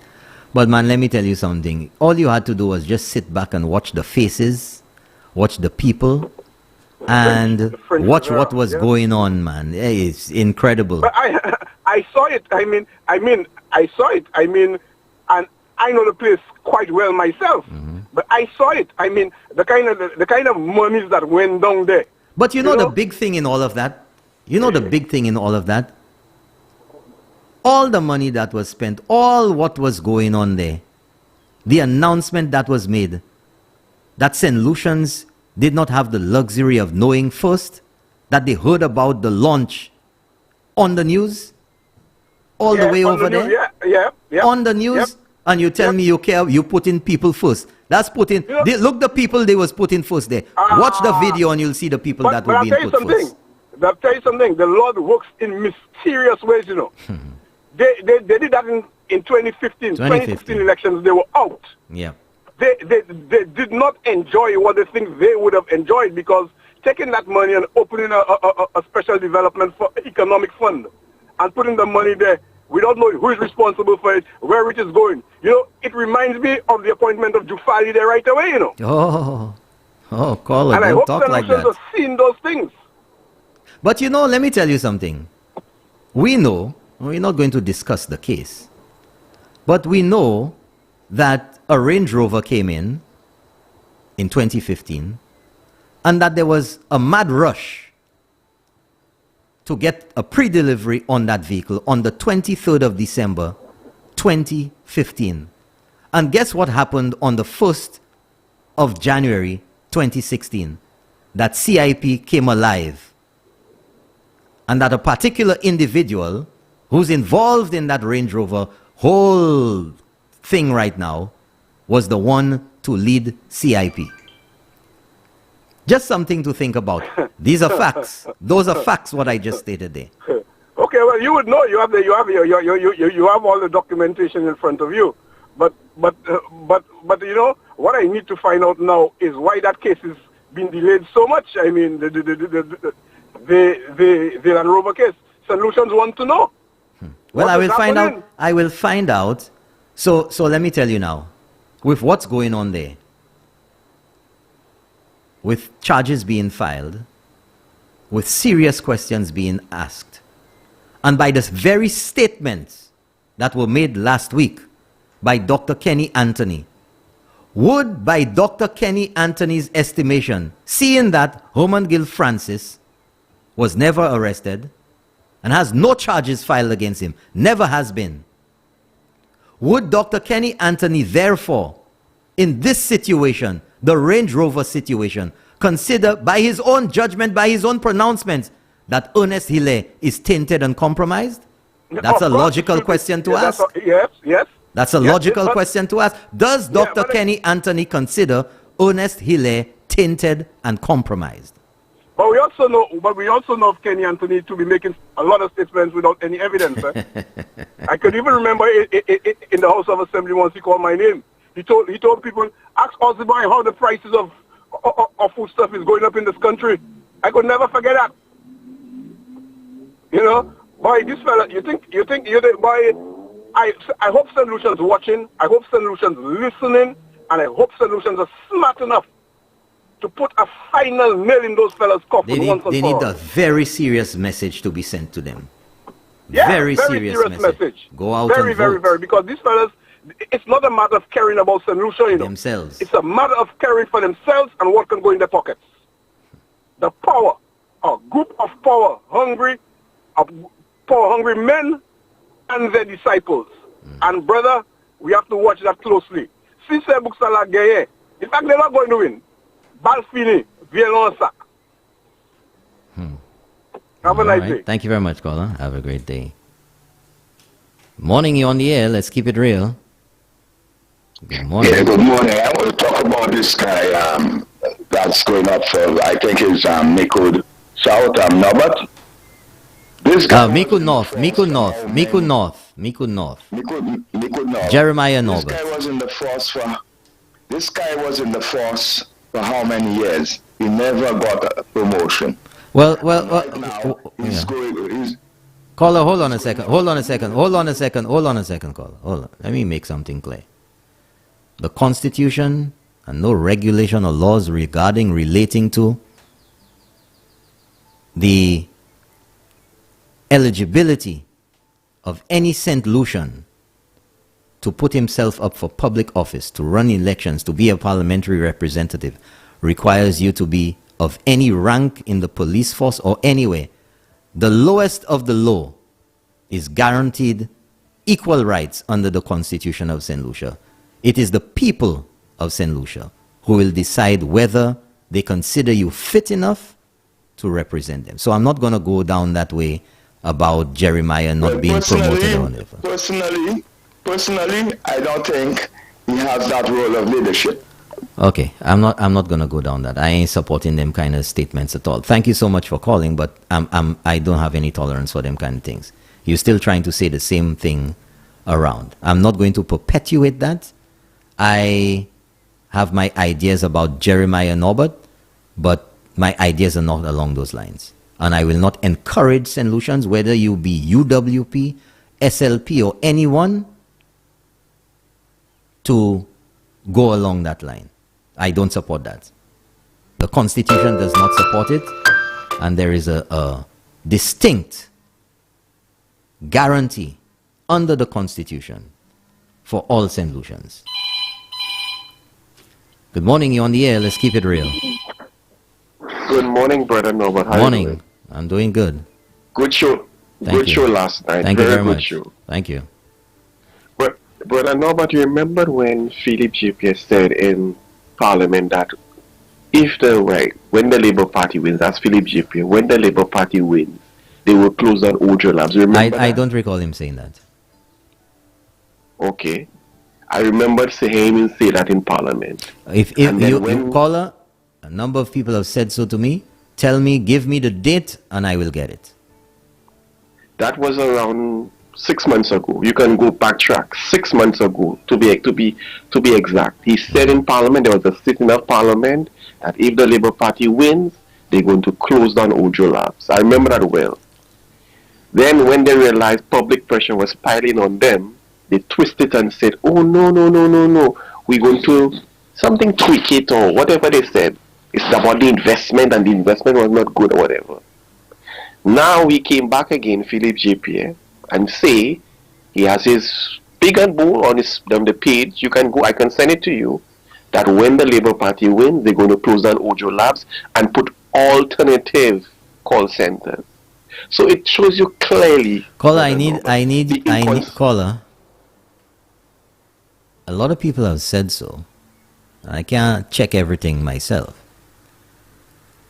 But man, let me tell you something. All you had to do was just sit back and watch the faces, watch the people, and watch what was going on, man. It's incredible. But I saw it. I saw it. And I know the place quite well myself. But I saw it. The kind of monies that went down there. But you know the big thing in all of that? All the money that was spent, all what was going on there, the announcement that was made, that St. Lucians did not have the luxury of knowing first that they heard about the launch on the news? All the way over there? Yeah. On the news? And you tell me you care, you put in people first. That's putting, look the people they was putting first there. Watch the video and you'll see the people that were being put first. But I'll tell you something. The Lord works in mysterious ways, you know. They did that in 2015. 2016 elections, they were out. Yeah. They did not enjoy what they think they would have enjoyed, because taking that money and opening a special development for economic fund and putting the money there, we don't know who is responsible for it, where it is going. You know, it reminds me of the appointment of Jufali there right away, you know. Oh, caller, and don't talk like that. And I hope have seen those things. But you know, let me tell you something. We know, we're not going to discuss the case, but we know that a Range Rover came in 2015, and that there was a mad rush to get a pre-delivery on that vehicle on the 23rd of December, 2015. And guess what happened on the 1st of January, 2016? That CIP came alive. And that a particular individual who's involved in that Range Rover whole thing right now was the one to lead CIP. Just something to think about. These are facts. Those are facts, what I just stated there. Okay, well, you would know. You have all the documentation in front of you. But you know, what I need to find out now is why that case is being delayed so much. I mean, the Land Rover case. Solutions want to know. Well, I will find out. I will find out. So let me tell you now, with what's going on there, with charges being filed, with serious questions being asked, and by the very statements that were made last week by Dr. Kenny Anthony, would, by Dr. Kenny Anthony's estimation, seeing that Herman Gill Francis was never arrested and has no charges filed against him, never has been, would Dr. Kenny Anthony therefore, in this situation, the Range Rover situation, consider by his own judgment, by his own pronouncements, that Ernest Hille is tainted and compromised? That's a logical question to ask. Yes. That's a logical question to ask. Does Dr. Kenny Anthony consider Ernest Hille tainted and compromised? But we also know of Kenny Anthony to be making a lot of statements without any evidence. I could even remember in the House of Assembly once he called my name. He told people, ask Ozzy how the prices of foodstuff is going up in this country. I could never forget that. You know, boy, this fella, you think, boy, I hope St. Lucian's watching, I hope St. Lucian's listening, and I hope St. Lucian's are smart enough to put a final nail in those fellas' coffin once and for all. They need a very serious message to be sent to them. Yeah, very serious message. Go out and vote. Very, because these fellas, it's not a matter of caring about St. Lucia, you know. Themselves. It's a matter of caring for themselves and what can go in their pockets. The power, a group of power-hungry men and their disciples. And brother, we have to watch that closely. Si ces boucs-là gagnent, in fact, they're not going to win. Ball fini, viens sac. Have a nice day. Thank you very much, caller. Have a great day. Morning, you're on the air. Let's keep it real. Good morning. Yeah, good morning. I want to talk about this guy that's going up for, I think it's Mikud South, Norbert. This guy Mikud North. Jeremiah Norbert. This guy was in the force for how many years? He never got a promotion. Well, he's caller, hold on a second, caller. Hold on. Let me make something clear. The Constitution and no regulation or laws relating to the eligibility of any St. Lucian to put himself up for public office, to run elections, to be a parliamentary representative, requires you to be of any rank in the police force or anywhere. The lowest of the low is guaranteed equal rights under the Constitution of St. Lucia. It is the people of St. Lucia who will decide whether they consider you fit enough to represent them. So I'm not going to go down that way about Jeremiah not being promoted or whatever. Personally, I don't think he has that role of leadership. Okay, I'm not going to go down that. I ain't supporting them kind of statements at all. Thank you so much for calling, but I don't have any tolerance for them kind of things. You're still trying to say the same thing around. I'm not going to perpetuate that. I have my ideas about Jeremiah Norbert, but my ideas are not along those lines. And I will not encourage St. Lucians, whether you be UWP, SLP, or anyone, to go along that line. I don't support that. The Constitution does not support it, and there is a distinct guarantee under the Constitution for all St. Lucians. Good morning, you're on the air. Let's keep it real. Good morning, Brother Norbert. How Morning. Are you doing? I'm doing good. Good show. Good show last night. Thank you very good much. Show. Thank you. But Brother Norbert, you remember when Philip JPS said in Parliament that when the Labour Party wins, that's Philip JPS, when the Labour Party wins, they will close down Ojo Labs. Remember I don't recall him saying that. Okay. I remember hearing him say that in Parliament. If you caller, a number of people have said so to me. Tell me, give me the date, and I will get it. That was around 6 months ago. You can go backtrack 6 months ago to be exact. He said in Parliament, there was a sitting of Parliament, that if the Labour Party wins, they're going to close down Ojo Labs. I remember that well. Then when they realized public pressure was piling on them, they twisted and said, oh, no, we're going to something tweak it or whatever they said. It's about the investment, and the investment was not good or whatever. Now he came back again, Philip JPA, and say he has his big and bold on the page. You can go, I can send it to you, that when the Labour Party wins, they're going to close down Ojo Labs and put alternative call centers. So it shows you clearly. Caller, I need caller. A lot of people have said so. I can't check everything myself.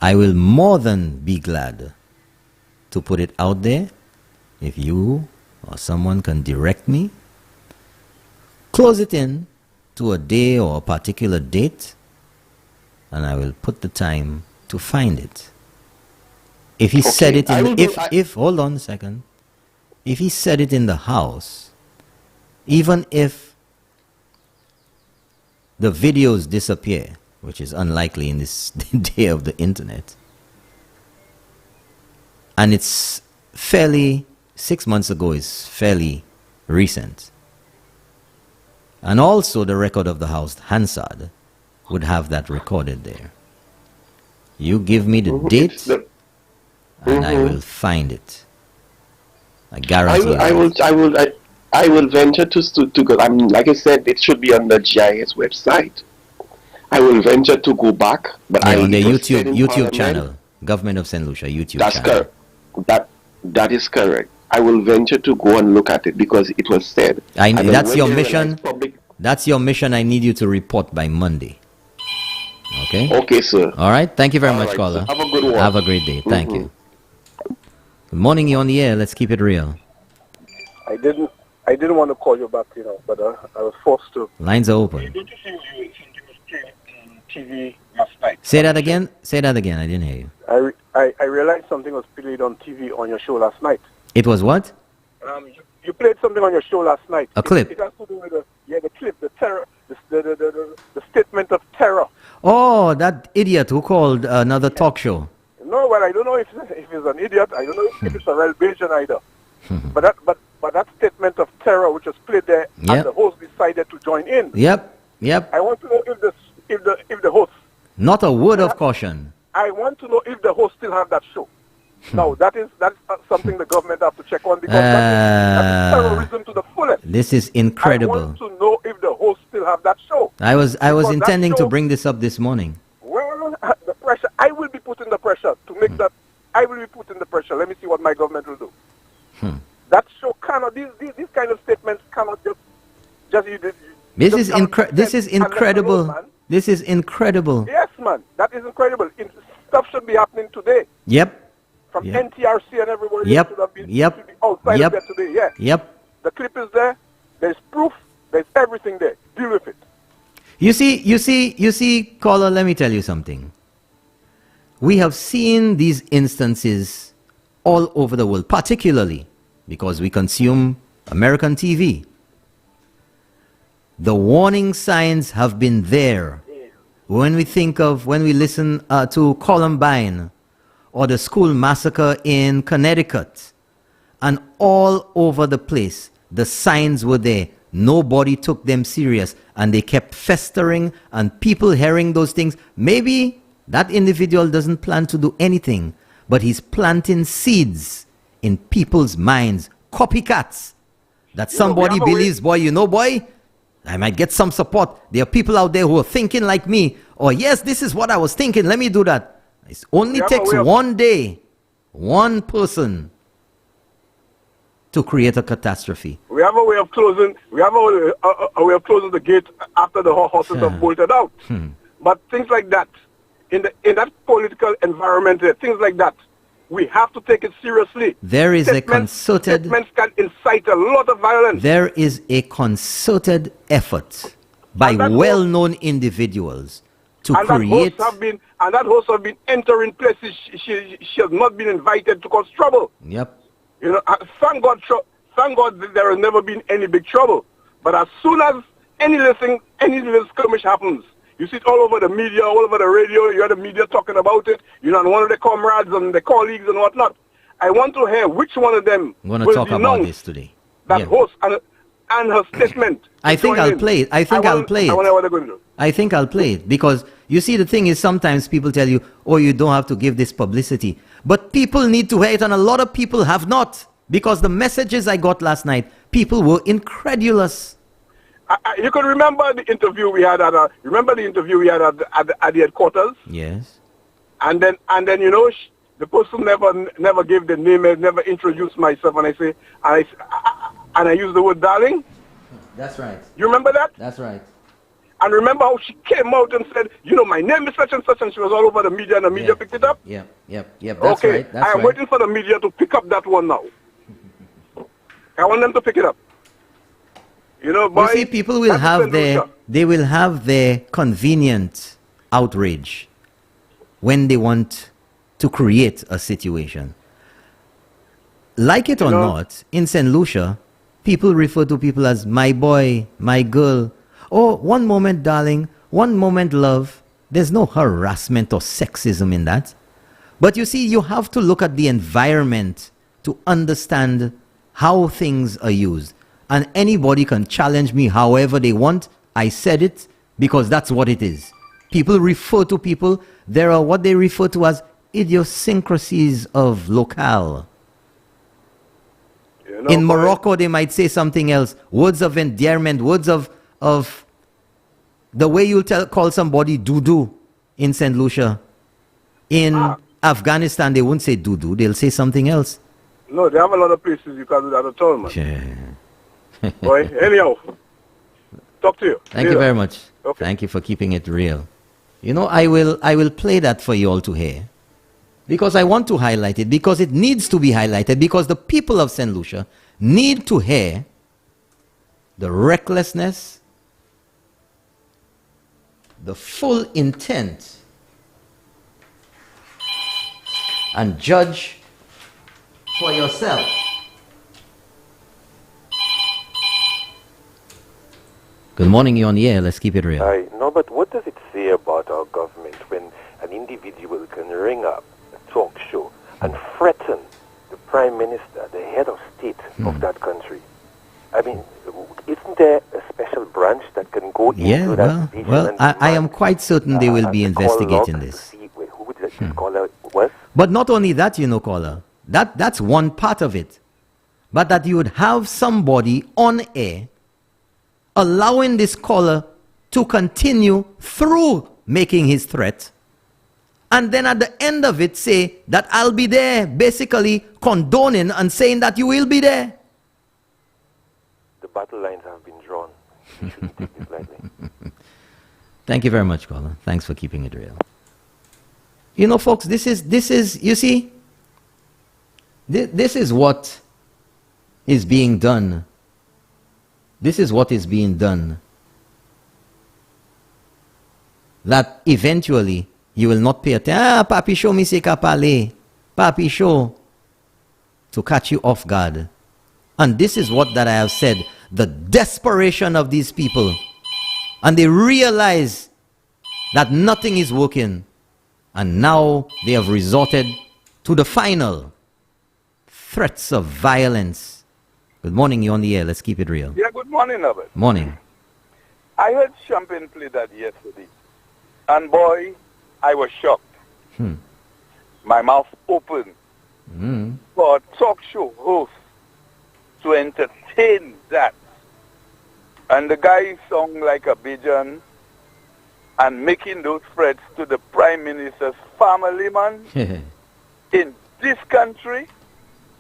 I will more than be glad to put it out there if you or someone can direct me. Close it in to a day or a particular date, and I will put the time to find it. If he said it in hold on a second. If he said it in the House, even if the videos disappear, which is unlikely in this day of the internet, and it's 6 months ago is fairly recent, and also the record of the House, Hansard, would have that recorded there. You give me the date, and I will find it. I guarantee I will venture to go. Like I said, it should be on the GIS website. I will venture to go back, but on the YouTube channel, Government of St. Lucia YouTube channel. That is correct. I will venture to go and look at it because it was said. That's your mission. That's your mission. I need you to report by Monday. Okay. Okay, sir. All right. Thank you very much, caller. Have a good one. Have a great day. Thank you. Good morning. You're on the air. Let's keep it real. I didn't want to call you back, but I was forced to. Lines are open. Don't you think something was played on TV last night? Say that again. I didn't hear you. I realized something was played on TV on your show last night. It was what? You played something on your show last night. A clip. It has to do with the clip, the terror, the statement of terror. Oh, that idiot who called another talk show. No, well, I don't know if he's an idiot. I don't know if it's a real Belgian either. But that statement of terror which was played there, and the host decided to join in. Yep. I want to know if the host. Not a word of caution. I want to know if the host still have that show. Now that's something the government have to check on because that is terrorism to the fullest. This is incredible. I want to know if the host still have that show. I was intending to bring this up this morning. Well, the pressure. I will be putting the pressure to make that. I will be putting the pressure. Let me see what my government will do. That show cannot. These kind of statements cannot just. This is incredible. This is incredible. Yes, man. That is incredible. Stuff should be happening today. Yep. From NTRC and everywhere. Yep. Should have been, Yep. should be outside Yep. of there today. Yeah. Yep. The clip is there. There's proof. There's everything there. Deal with it. You see, caller, let me tell you something. We have seen these instances all over the world, particularly because we consume American TV. The warning signs have been there. When we listen to Columbine or the school massacre in Connecticut, and all over the place, the signs were there. Nobody took them serious, and they kept festering, and people hearing those things. Maybe that individual doesn't plan to do anything, but he's planting seeds in people's minds, copycats, that somebody believes, boy, I might get some support. There are people out there who are thinking like me, or yes, this is what I was thinking, let me do that. It only takes one day, one person to create a catastrophe. We have a way of closing. We have a way of closing the gate after the horses have bolted out. But things like that, in that political environment, things like that, we have to take it seriously. There is a concerted. Statements can incite a lot of violence. There is a concerted effort by well-known individuals to create. That host have been entering places she has not been invited to cause trouble. Yep. You know, thank God there has never been any big trouble. But as soon as any little skirmish happens, you see it all over the media, all over the radio, you hear the media talking about it, you know, and one of the comrades and the colleagues and whatnot. I want to hear which one of them will talk about this today. That host and her statement. I think I'll play it. I think I'll play it. I wonder what they're going to do. I think I'll play it because you see the thing is sometimes people tell you, oh, you don't have to give this publicity. But people need to hear it, and a lot of people have not, because the messages I got last night, people were incredulous. You can remember the interview we had at the headquarters. Yes. And then you know the person never gave the name, never introduced myself, and I used the word darling. That's right. You remember that? That's right. And remember how she came out and said, you know, my name is such and such, and she was all over the media, and the media picked it up? Yep. That's okay. right. That's I am waiting for the media to pick up that one now. I want them to pick it up. You know, boy, you see, people will have their convenient outrage when they want to create a situation. Like it or not, in St. Lucia, people refer to people as my boy, my girl. Oh, one moment, darling, one moment, love. There's no harassment or sexism in that. But you see, you have to look at the environment to understand how things are used. And anybody can challenge me however they want. I said it because that's what it is. People refer to people. There are what they refer to as idiosyncrasies of locale. You know, in Morocco, they might say something else. Words of endearment, words of the way you call somebody doo-doo in St. Lucia. In Afghanistan, they won't say doo-doo. They'll say something else. No, they have a lot of places you can't do that at all, man. Boy, anyhow, talk to you. Thank you very much. Okay. Thank you for keeping it real. You know, I will play that for you all to hear. Because I want to highlight it. Because it needs to be highlighted. Because the people of St. Lucia need to hear the recklessness, the full intent, and judge for yourself. Good morning, you're on the air. Let's keep it real. No, but what does it say about our government when an individual can ring up a talk show and threaten the Prime Minister, the head of state of that country? I mean, isn't there a special branch that can go into that station? Well, I am quite certain they will be investigating this. To see who this caller was. But not only that, you know, caller. That's one part of it. But that you would have somebody on air allowing this caller to continue through making his threat, and then at the end of it say that I'll be there, basically condoning and saying that you will be there. The battle lines have been drawn. You shouldn't take this lightly. Thank you very much, caller. Thanks for keeping it real. You know, folks, this is, you see, this is what is being done. This is what is being done. That eventually you will not pay attention. Ah, papi show me se kapale. Papi show. To catch you off guard. And this is what that I have said. The desperation of these people. And they realize that nothing is working. And now they have resorted to the final. Threats of violence. Good morning, you're on the air. Let's keep it real. Yeah, good morning, Albert. Morning. I heard Champagne play that yesterday. And boy, I was shocked. My mouth opened for a talk show host to entertain that. And the guy sung like a Bajan and making those threats to the Prime Minister's family, man, in this country,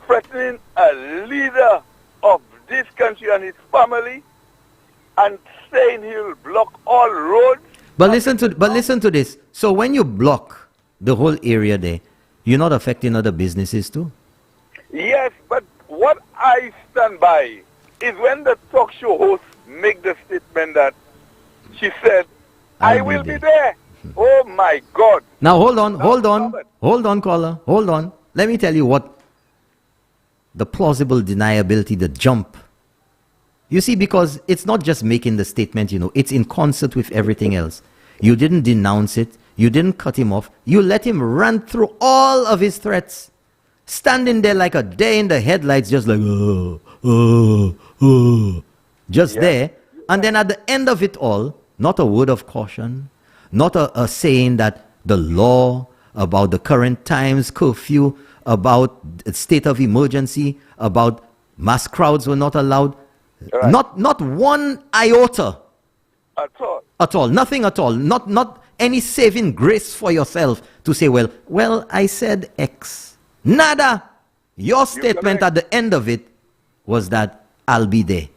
threatening a leader of this country and his family, and saying he'll block all roads. But listen to this. So when you block the whole area there, you're not affecting other businesses too? Yes, but what I stand by is when the talk show host make the statement that she said, I will be there. Oh my God. Now hold on, caller, hold on. Let me tell you what the plausible deniability, the jump. You see, because it's not just making the statement, you know, it's in concert with everything else. You didn't denounce it. You didn't cut him off. You let him run through all of his threats. Standing there like a deer in the headlights, just like, just there. And then at the end of it all, not a word of caution, not a saying that the law, about the current times, curfew, about state of emergency, about mass crowds were not allowed. Right. Not one iota. At all. Nothing at all. Not any saving grace for yourself to say, well, I said X. Nada. Your statement at the end of it was that I'll be there.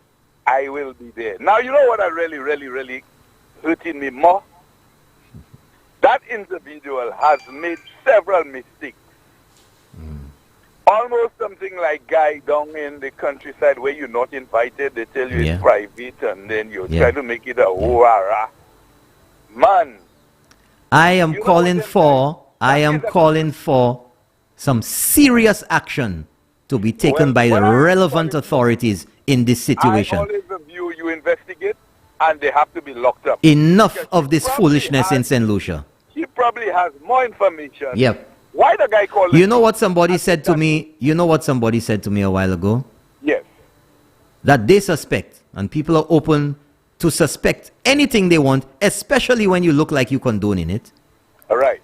I will be there. Now, you know what are really hurting me more? That individual has made several mistakes. Almost something like guy down in the countryside where you're not invited. They tell you it's private, and then you try to make it a whoa-ah-rah. Man. I am calling for some serious action to be taken by the relevant authorities in this situation. I always view you investigate, and they have to be locked up. Enough of this foolishness in St. Lucia. He probably has more information. Yep. Why the guy called? You know what somebody said to me? You know what somebody said to me a while ago? Yes. That they suspect, and people are open to suspect anything they want, especially when you look like you condoning it. All right.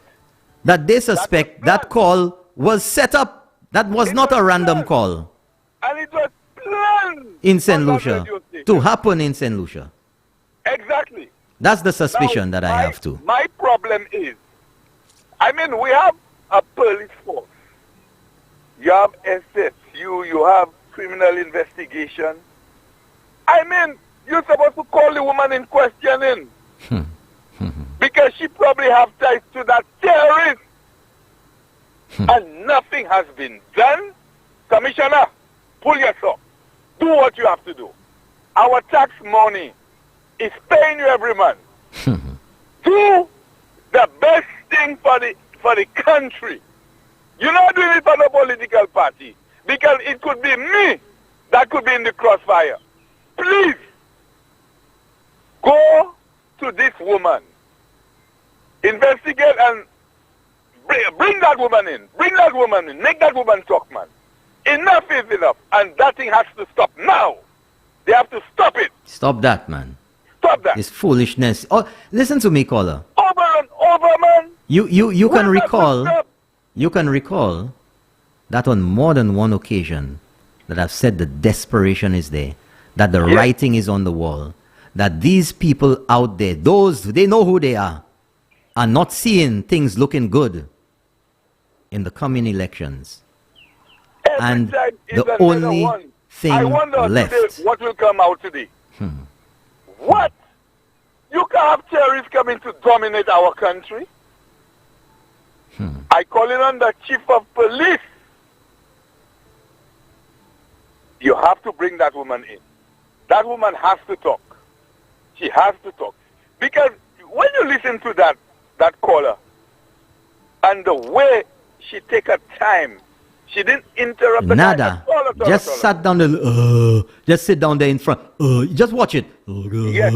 That they suspect that call was set up. That was not a random call. And it was planned in St. Lucia. To happen in St. Lucia. Exactly. That's the suspicion that I have too. My problem is, I mean, we have a police force. You have SSU, you have criminal investigation. I mean, you're supposed to call the woman in question in. Because she probably have ties to that terrorist. And nothing has been done. Commissioner, pull yourself. Do what you have to do. Our tax money is paying you every month. Do the best thing for the country. You're not doing it for the political party. Because it could be me that could be in the crossfire. Please, go to this woman. Investigate and bring that woman in. Bring that woman in. Make that woman talk, man. Enough is enough. And that thing has to stop now. They have to stop it. Stop that, man. Stop that. This foolishness. Oh, listen to me, caller. Over and over, man. You can recall. You can recall that on more than one occasion that I've said the desperation is there, that the writing is on the wall, that these people out there, they know who they are not seeing things looking good in the coming elections. And the only thing I wonder left. today what will come out today. What You can't have terrorists coming to dominate our country. I call it on the chief of police. You have to bring that woman in. That woman has to talk. She has to talk. Because when you listen to that caller, and the way she take her time, she didn't interrupt the Nada. Just sat down there. Just sit down there in front. Just watch it. Yes.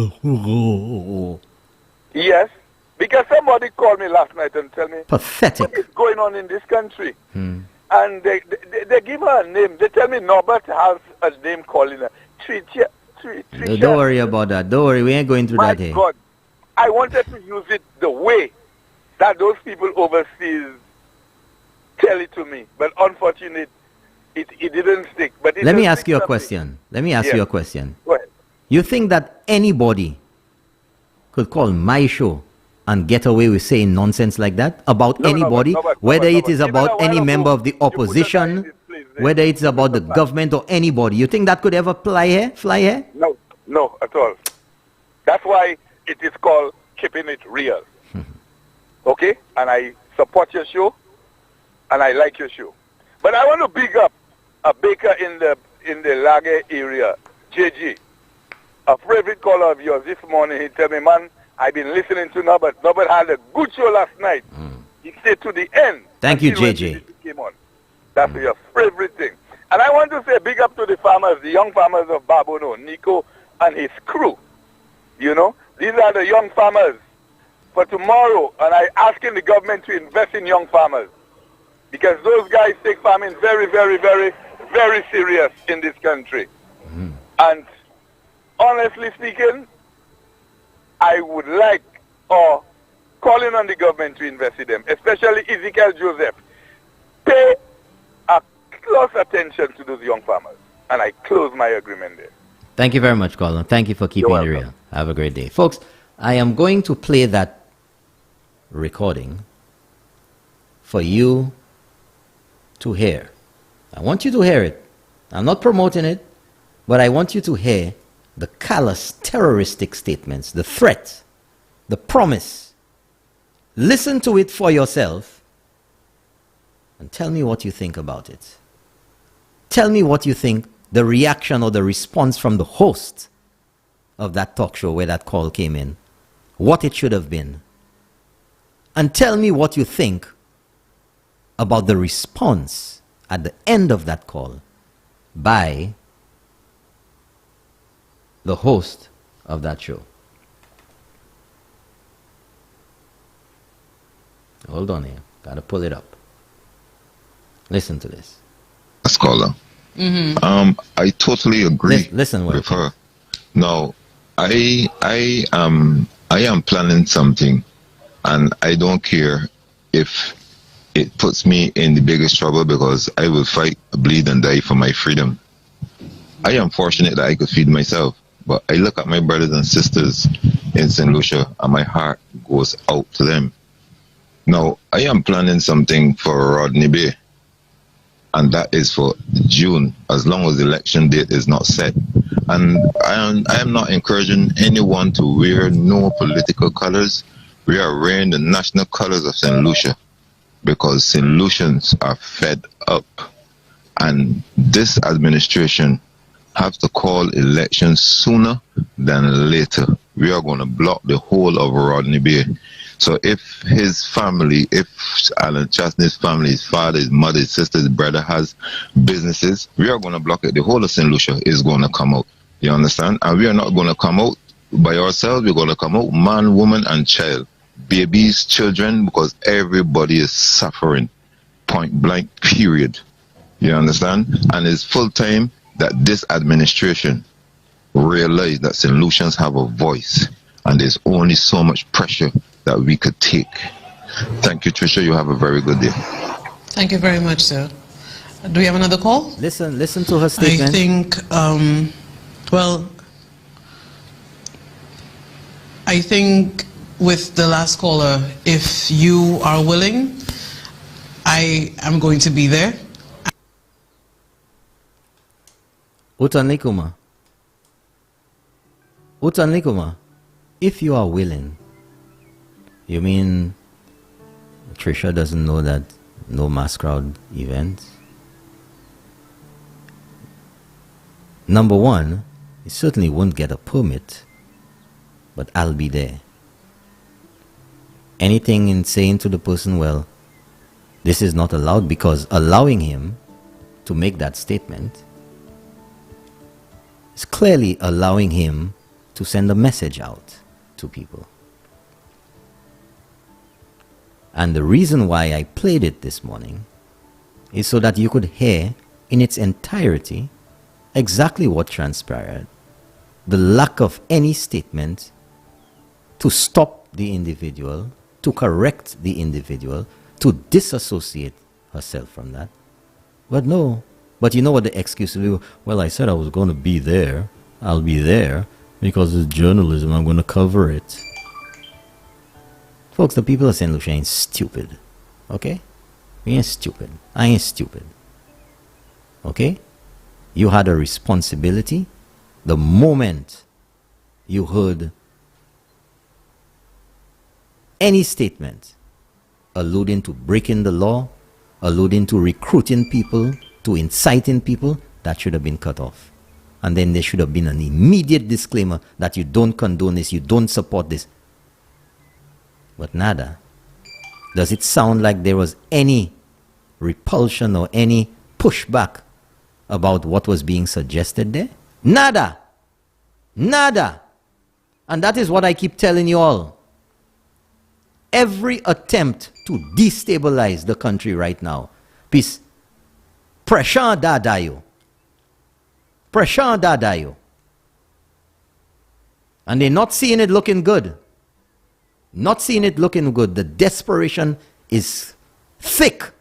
Yes. Because somebody called me last night and tell me, pathetic. What is going on in this country? And they give her a name. They tell me Norbert has a name calling her. Don't worry about that. Don't worry. We ain't going through that here. My God. I wanted to use it the way that those people overseas tell it to me. But unfortunately, it didn't stick. But Let me ask you a question. Let me ask you a question. Go ahead. You think that anybody could call my show and get away with saying nonsense like that about anybody, whether it is about any member of the opposition, whether it's about the government or anybody? You think that could ever fly here? No, at all. That's why it is called keeping it real. Okay? And I support your show, and I like your show. But I want to big up a baker in the Lage area, JG. A favorite caller of yours this morning, he tell me, man, I've been listening to Norbert. Norbert had a good show last night. He stayed to the end. Thank you, JJ. Came on. That's your favorite thing. And I want to say big up to the farmers, the young farmers of Babono, Nico and his crew. You know, these are the young farmers for tomorrow. And I'm asking the government to invest in young farmers. Because those guys take farming very, very, very, very serious in this country. And honestly speaking, I would like, or calling on the government to invest in them, especially Ezekiel Joseph. Pay a close attention to those young farmers. And I close my agreement there. Thank you very much, Colin. Thank you for keeping it real. Have a great day. Folks, I am going to play that recording for you to hear. I want you to hear it. I'm not promoting it, but I want you to hear the callous, terroristic statements, the threat, the promise. Listen to it for yourself and tell me what you think about it. Tell me what you think the reaction or the response from the host of that talk show where that call came in, what it should have been. And tell me what you think about the response at the end of that call by the host of that show. Hold on here. Gotta pull it up. Listen to this. Scholar. I totally agree with her. Now, I am planning something, and I don't care if it puts me in the biggest trouble, because I will fight, bleed, and die for my freedom. I am fortunate that I could feed myself. But I look at my brothers and sisters in St. Lucia, and my heart goes out to them. Now, I am planning something for Rodney Bay, and that is for June, as long as the election date is not set. And I am not encouraging anyone to wear no political colors. We are wearing the national colors of St. Lucia, because St. Lucians are fed up. And this administration have to call elections sooner than later. We are going to block the whole of Rodney Bay. So if his family, if Alan Chastney's family, his father, his mother, his sister, his brother has businesses, we are going to block it. The whole of St. Lucia is going to come out. You understand? And we are not going to come out by ourselves. We're going to come out man, woman, and child. Babies, children, because everybody is suffering. Point blank, period. You understand? And it's full time that this administration realize that St. Lucians have a voice, and there's only so much pressure that we could take. Thank you, Tricia. You have a very good day. Thank you very much, sir. Do we have another call? Listen to her statement. I think, well, I think with the last caller, if you are willing, I am going to be there. Utan Likuma. if you are willing, you mean Trisha doesn't know that no mass crowd events? Number one, you certainly won't get a permit, but I'll be there. Anything in saying to the person, well, this is not allowed, because allowing him to make that statement is clearly allowing him to send a message out to people. And the reason why I played it this morning is so that you could hear in its entirety exactly what transpired. The lack of any statement to stop the individual, to correct the individual, to disassociate herself from that. But no. But you know what the excuse will be? Well, I said I was going to be there. I'll be there because it's journalism. I'm going to cover it. Folks, the people of St. Lucia ain't stupid. Okay? We ain't stupid. I ain't stupid. Okay? You had a responsibility. The moment you heard any statement alluding to breaking the law, alluding to recruiting people, to inciting people, that should have been cut off. And then there should have been an immediate disclaimer that you don't condone this, you don't support this. But nada. Does it sound like there was any repulsion or any pushback about what was being suggested there? Nada. Nada. And that is what I keep telling you all. Every attempt to destabilize the country right now, peace, pressure dadayo. Pressure dadayo. And they're not seeing it looking good. Not seeing it looking good. The desperation is thick.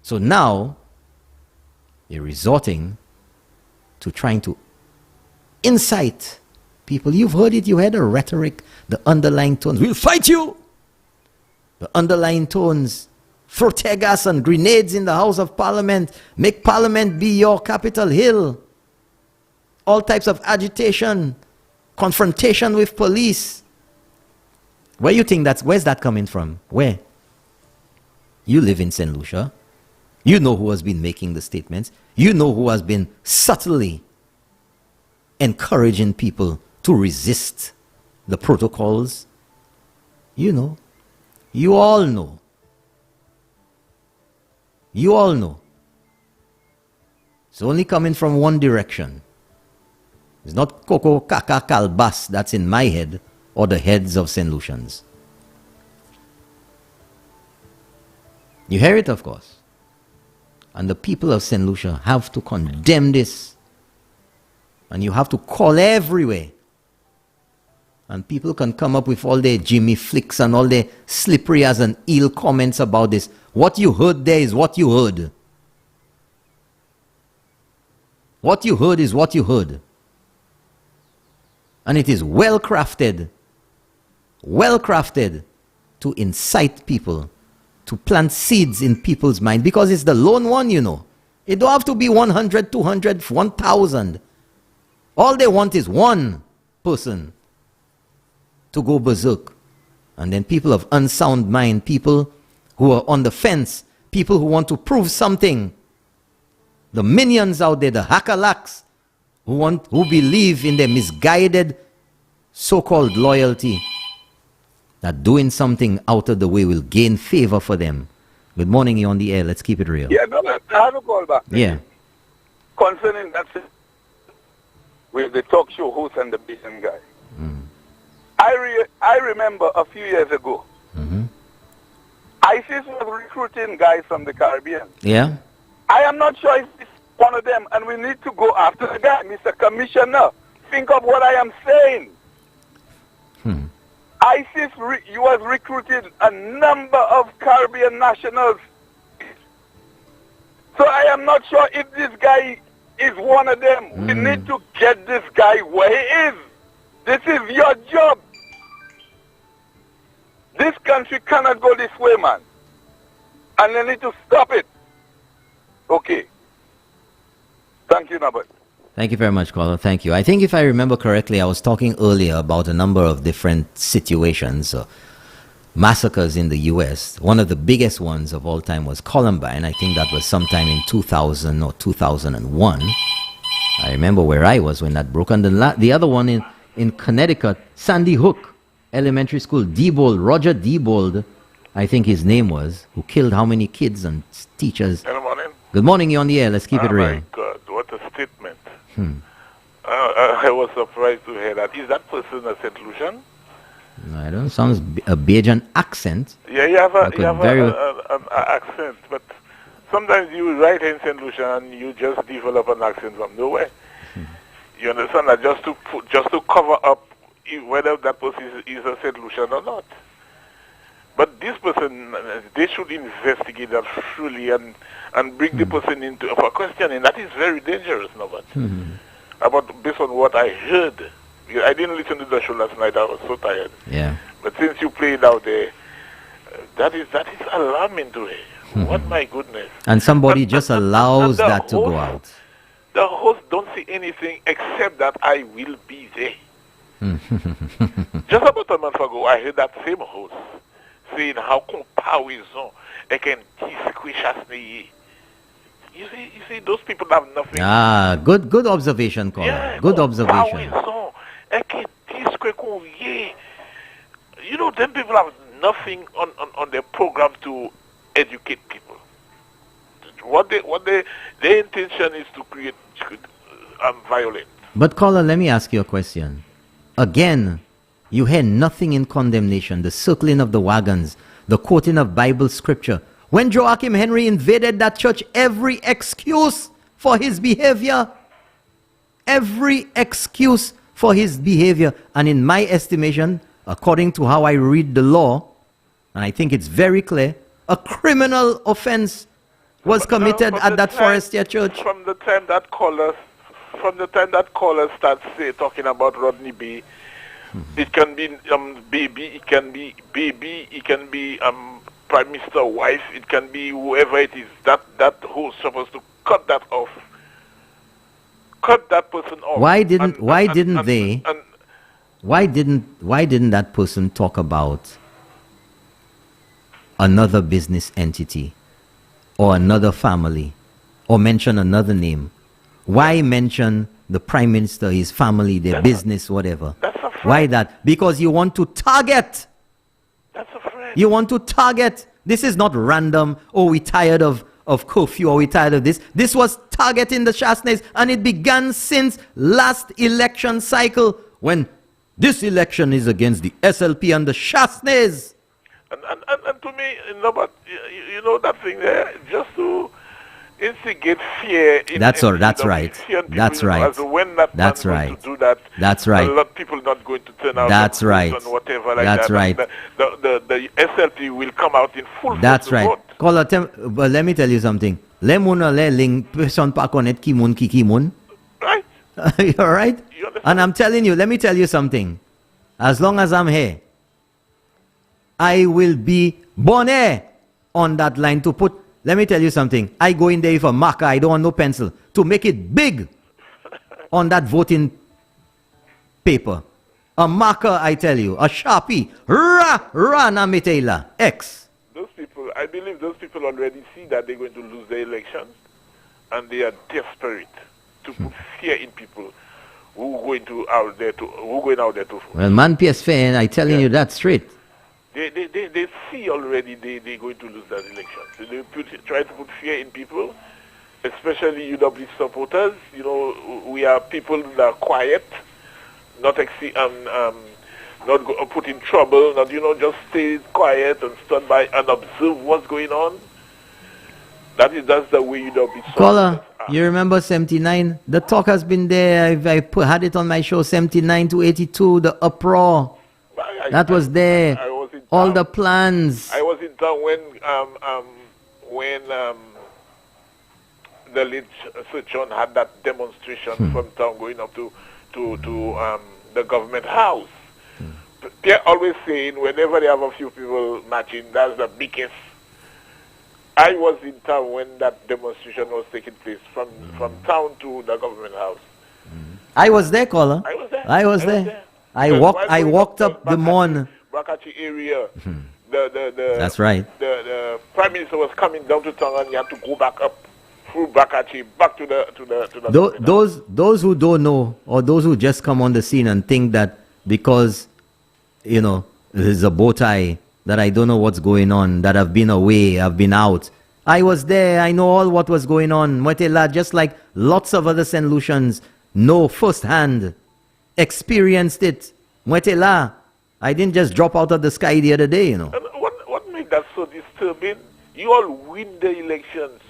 So now, they're resorting to trying to incite people. You've heard it, you heard the rhetoric, the underlying tones. We'll fight you! The underlying tones. Throw tear gas and grenades in the House of Parliament. Make Parliament be your Capitol Hill. All types of agitation. Confrontation with police. Where you think where's that coming from? Where? You live in St. Lucia. You know who has been making the statements. You know who has been subtly encouraging people to resist the protocols. You know. You all know. You all know. It's only coming from one direction. It's not Coco Kaka Kalbas that's in my head or the heads of St. Lucians. You hear it, of course. And the people of St. Lucia have to condemn this. And you have to call everywhere. And people can come up with all their Jimmy flicks and all their slippery as an eel comments about this. What you heard there is what you heard. What you heard is what you heard. And it is well crafted to incite people, to plant seeds in people's mind, because it's the lone one, you know. It don't have to be 100, 200, 1,000. All they want is one person to go berserk. And then people of unsound mind, people who are on the fence, people who want to prove something, the minions out there, the hackalacks, who believe in their misguided so-called loyalty, that doing something out of the way will gain favor for them. Good morning, you're on the air. Let's keep it real. Yeah, no, I have a call back. Yeah. Concerning that with the talk show host and the business guy. I remember a few years ago, ISIS was recruiting guys from the Caribbean. Yeah. I am not sure if it's one of them, and we need to go after the guy, Mr. Commissioner. Think of what I am saying. ISIS was recruited a number of Caribbean nationals. So I am not sure if this guy is one of them. We need to get this guy where he is. This is your job. This country cannot go this way, man. And they need to stop it. Okay. Thank you, Norbert. Thank you very much, caller. Thank you. I think if I remember correctly, I was talking earlier about a number of different situations, massacres in the U.S. One of the biggest ones of all time was Columbine. I think that was sometime in 2000 or 2001. I remember where I was when that broke. And the other one in Connecticut, Sandy Hook Elementary School, Diebold, Roger Diebold, I think his name was, who killed how many kids and teachers. Good morning. Good morning, you're on the air. Let's keep it real. My God, what a statement. I was surprised to hear that. Is that person a St. Lucian? No, I don't. Sounds a Bajan accent. Yeah, you have an accent, but sometimes you write in St. Lucian, you just develop an accent from nowhere. You understand that just to cover up whether that person is a St. Lucian or not. But this person, they should investigate that fully and bring the person into for questioning. That is very dangerous, no? About based on what I heard. I didn't listen to the show last night. I was so tired. Yeah. But since you played out there, that is alarming to hear. What my goodness. And somebody just allows that to go out. The host don't say anything except that I will be there. Just about a month ago, I heard that same host saying how comparaison et can disquishasne. You see, those people have nothing. Good observation, caller. Yeah, good observation. You know, them people have nothing on their program to educate people. Their intention is to create violence. But caller, let me ask you a question. Again, you hear nothing in condemnation, the circling of the wagons, the quoting of Bible scripture. When Joachim Henry invaded that church, every excuse for his behavior. Every excuse for his behavior. And in my estimation, according to how I read the law, and I think it's very clear, a criminal offense was committed at that Forestier church. From the time that caller starts talking about Rodney B., it can be baby, it can be Prime Minister wife, it can be whoever it is. That who's supposed to cut that off. Cut that person off. Why didn't that person talk about another business entity or another family or mention another name? Why mention the Prime Minister, his family, their business, whatever? Why that? Because you want to target. That's a friend. You want to target. This is not random. Oh, we tired of curfew, or we tired of this. This was targeting the Shasnes, and it began since last election cycle, when this election is against the SLP and the Shasnes. And to me, but you know that thing there, just to instigate fear. That's right. That's right. That's right. To do that, that's right. A lot of people not going to turn out. That's right. And whatever like that's that. right. The SLP will come out in full. That's right. Caller, but let me tell you something. Right. You're right. And I'm telling you, let me tell you something. As long as I'm here, I will be bonnet on that line to put. Let me tell you something. I go in there with a marker. I don't want no pencil. To make it big on that voting paper. A marker, I tell you. A Sharpie. Rana Mitela. X. Those people, I believe those people already see that they're going to lose the elections. And they are desperate to put fear in people who are going out there to vote. Well, man, PS Fan, I telling you that straight. They see already they're going to lose that election. So they try to put fear in people, especially UW supporters. You know, we are people that are quiet, not put in trouble, not just stay quiet and stand by and observe what's going on. That's the way UW supporters. Caller, you remember 79? The talk has been there. I had it on my show, 79 to 82, the uproar. That was there. All the plans. I was in town when the late Sir John had that demonstration from town going up to the government house. They're always saying whenever they have a few people marching, that's the biggest. I was in town when that demonstration was taking place from town to the government house. I was there, caller. I was there. I walked up the Mon. Brakachi area. That's right. The Prime Minister was coming down to town and he had to go back up through Brakachi back to the Those who don't know, or those who just come on the scene and think that because, there's a bow tie, that I don't know what's going on, that I've been away, I've been out. I was there. I know all what was going on. Mwetela, just like lots of other St. Lucians know firsthand, experienced it. Mwetela, I didn't just drop out of the sky the other day, And what made that so disturbing? You all win the elections.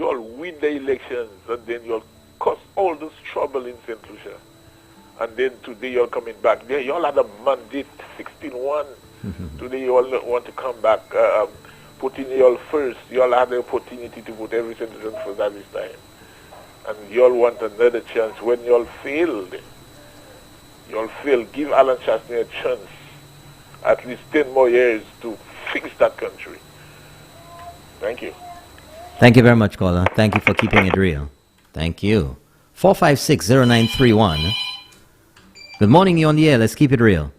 And then you all cause all this trouble in St. Lucia. And then today you're coming back there. You all had a mandate 16-1. Today you all want to come back, putting you all first. You all had the opportunity to put every citizen first at this time. And you all want another chance. When you all failed, give Alan Chastney a chance, at least 10 more years to fix that country. Thank you. Thank you very much, caller. Thank you for keeping it real. Thank you. 4560931. Good morning, you're on the air. Let's keep it real.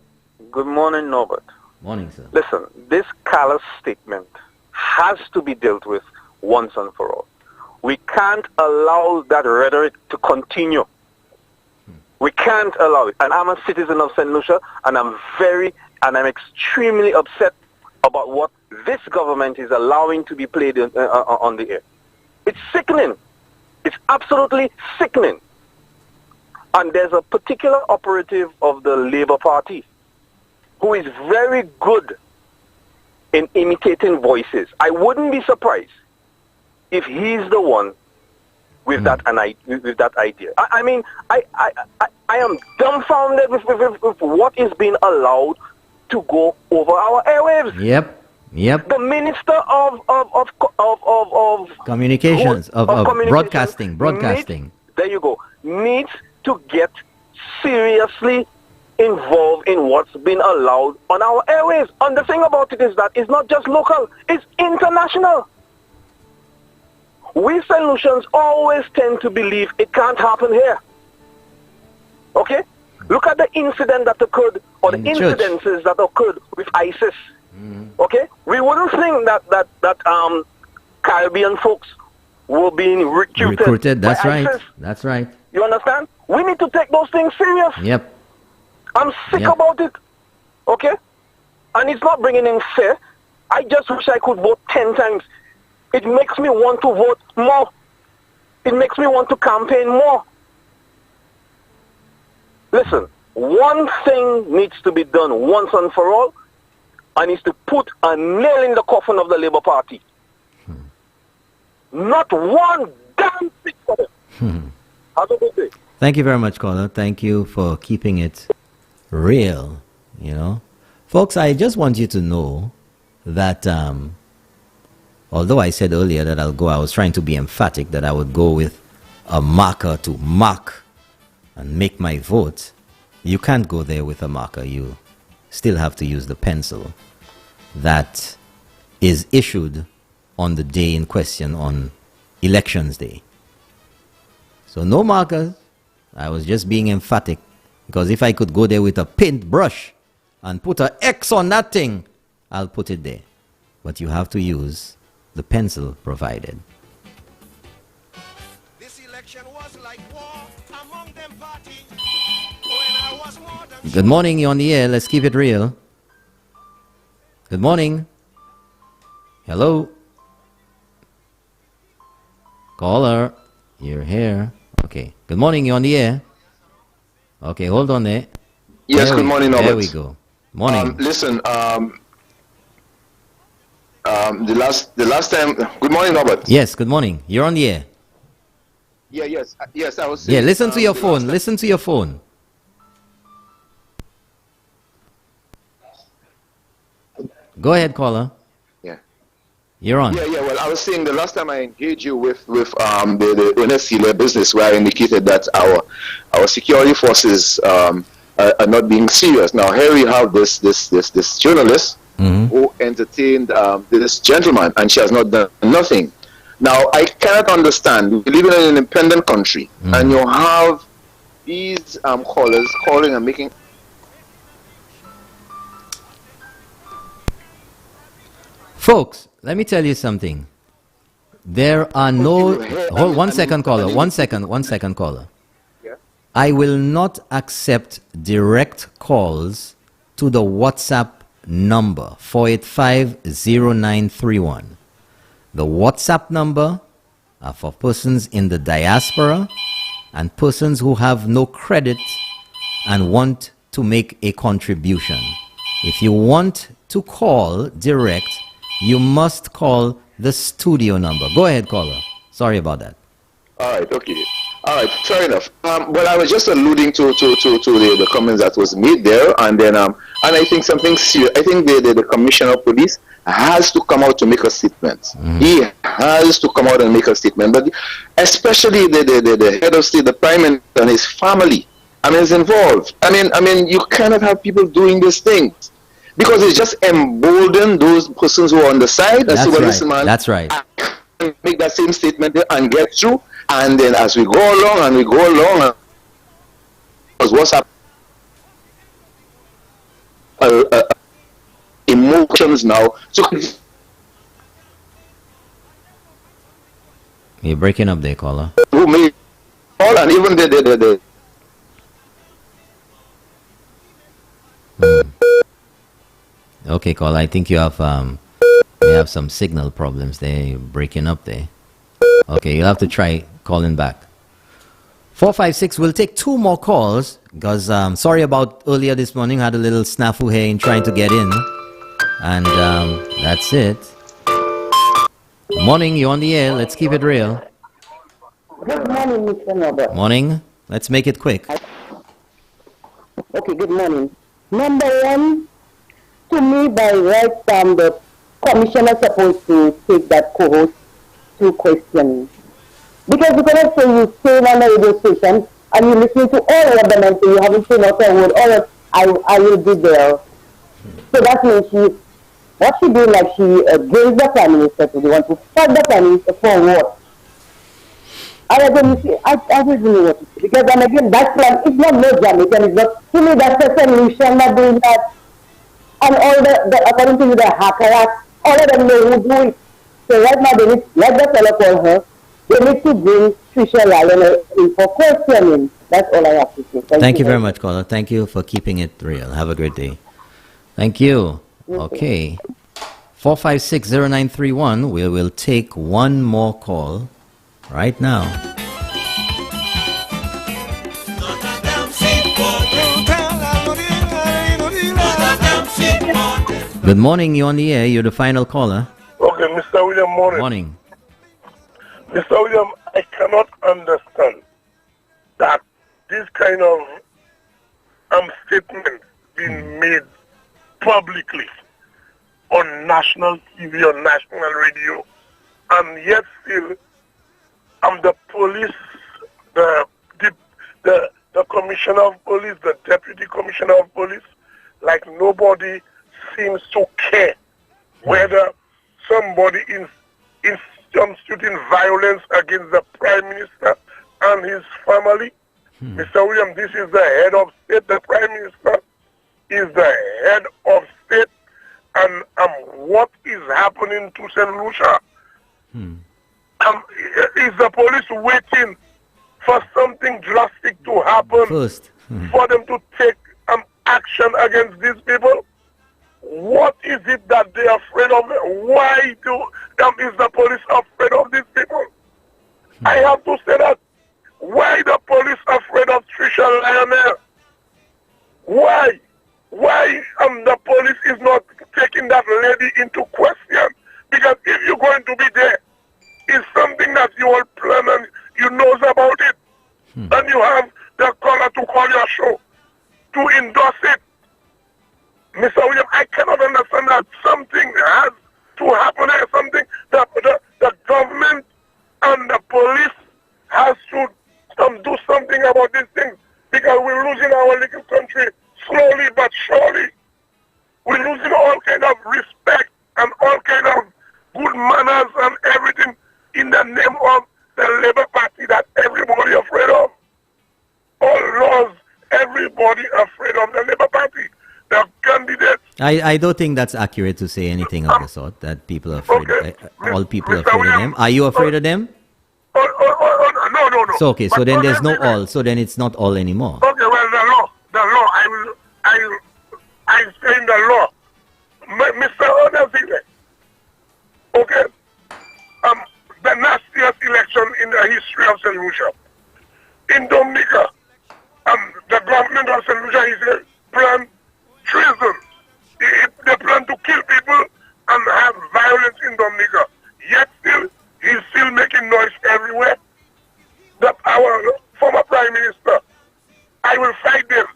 Good morning, Norbert. Morning, sir. Listen, this callous statement has to be dealt with once and for all. We can't allow that rhetoric to continue. We can't allow it. And I'm a citizen of St. Lucia, and I'm extremely upset about what this government is allowing to be played on the air. It's sickening. It's absolutely sickening. And there's a particular operative of the Labour Party who is very good in imitating voices. I wouldn't be surprised if he's the one with that idea. I am dumbfounded with what is being allowed to go over our airwaves. Yep. The Minister of Communications, of broadcasting. There you go. Needs to get seriously involved in what's been allowed on our airwaves. And the thing about it is that it's not just local, it's international. We St. Lucians always tend to believe it can't happen here. Okay? Look at the incident that occurred, or the incidences that occurred with ISIS. Okay? We wouldn't think that Caribbean folks were being recruited That's by right. ISIS. That's right. You understand? We need to take those things serious. Yep. I'm sick about it. Okay? And it's not bringing in fear. I just wish I could vote 10 times. It makes me want to vote more. It makes me want to campaign more. Listen, one thing needs to be done once and for all, and is to put a nail in the coffin of the Labour Party. Not one damn thing for them. Have a good day. Thank you very much, caller. Thank you for keeping it real, Folks, I just want you to know that although I said earlier that I was trying to be emphatic that I would go with a marker to mark and make my vote. You can't go there with a marker. You still have to use the pencil that is issued on the day in question, on elections day. So no markers. I was just being emphatic, because if I could go there with a paintbrush and put an X on that thing, I'll put it there. But you have to use the pencil provided. This election was like war among them parties. When I was more than Good morning, you're on the air. Let's keep it real. Good morning. Hello. Caller, you're here. Okay. Good morning, you're on the air. Okay, hold on there. Yes, good morning, Norbert. There we go. Morning. Listen, the last time. Good morning, Norbert. Yes, good morning. You're on the air. Yes. I was saying. Yeah, listen to your phone. Listen to your phone. Go ahead, caller. Yeah. You're on. Yeah. Well, I was saying the last time I engaged you with the NSC business, where I indicated that our security forces are not being serious. Now here we have this journalist who entertained this gentleman, and she has not done nothing. Now I cannot understand. We live in an independent country, and these callers calling and making. Folks, let me tell you something. There are no... Hold 1 second, caller. 1 second. 1 second, caller. Yeah. I will not accept direct calls to the WhatsApp number 4850931. The WhatsApp number are for persons in the diaspora and persons who have no credit and want to make a contribution. If you want to call direct, you must call the studio number. Go ahead, caller. Sorry about that. All right, okay. All right, fair enough. But I was just alluding to the comments that was made there, and then and I think something serious. I think the commissioner of police has to come out to make a statement. He has to come out and make a statement. But especially the head of state, the prime minister, and his family, I mean, is involved. I mean, you cannot have people doing these things because it just embolden those persons who are on the side. And That's say, well, right. listen, man, That's right. I can make that same statement and get through. And then as we go along, because what's happening, emotions now. So you're breaking up there, caller. Who made all and even the Okay, caller. I think you have some signal problems there. You're breaking up there. Okay, you'll have to try calling back. 456, we'll take 2 more calls because sorry about earlier this morning. I had a little snafu here in trying to get in. And that's it. Morning, you're on the air. Let's keep it real. Good morning, Mr. Norbert. Morning. Let's make it quick. Okay, good morning. Number one, to me, by right, the commissioner supposed to take that co-host to questioning. Because you cannot say you stay on a radio station and you listen to all of them and say you haven't seen out a word, all right, I will be there. So that means what she doing, like she brings the prime minister to the one to fight the prime minister for what? And again, you see, I don't know what to say. Because and again, that plan is not no Jamaican, it's not, to me that's a solution, not doing that. And all the according to the hacker act, all of them know who do it. So right now, they need, let the fellow call her. They need to bring Trisha Lyon in for questioning. That's all I have to say. Thank you very much, caller. Thank you for keeping it real. Have a great day. Thank you. Okay. 4560931. We will take 1 more call right now. Good morning. You're on the air. You're the final caller. Okay, Mr. William, morning. Morning. Mr. William, I cannot understand that this kind of statement being made publicly on national TV, on national radio, and yet still the police, the commissioner of police, the deputy commissioner of police, like nobody seems to care whether somebody is instituting violence against the prime minister and his family. Mr. William, this is the head of state. The prime minister is the head of state. And what is happening to St. Lucia? Is the police waiting for something drastic to happen first for them to take action against these people? What is it that they are afraid of? Why is the police afraid of these people? I have to say that. Why the police afraid of Trisha Lionel? Why? Why the police is not taking that lady into question? Because if you're going to be there, it's something that you all plan and you knows about it. And you have the caller to call your show to endorse it. Mr. William, I cannot understand that something has to happen here, something that the government and the police has to do something about these things, because we're losing our little country slowly but surely. We're losing all kind of respect and all kind of good manners and everything in the name of the Labour Party that everybody is afraid of. Oh nobody afraid of the Labour Party. The candidates. I don't think that's accurate to say anything of the sort, that people are afraid. Okay. All people are afraid of them. Are you afraid of them? No. So, okay, so then there's no all. So then it's not all anymore. Okay, well, the law, I say in the law, Mr. Onazile, okay, the nastiest election in the history of St. Lucia. In Dominica, the government of St. Lucia is plan treason. They plan to kill people and have violence in Dominica. Yet still, he's still making noise everywhere. That our former Prime Minister, I will fight them.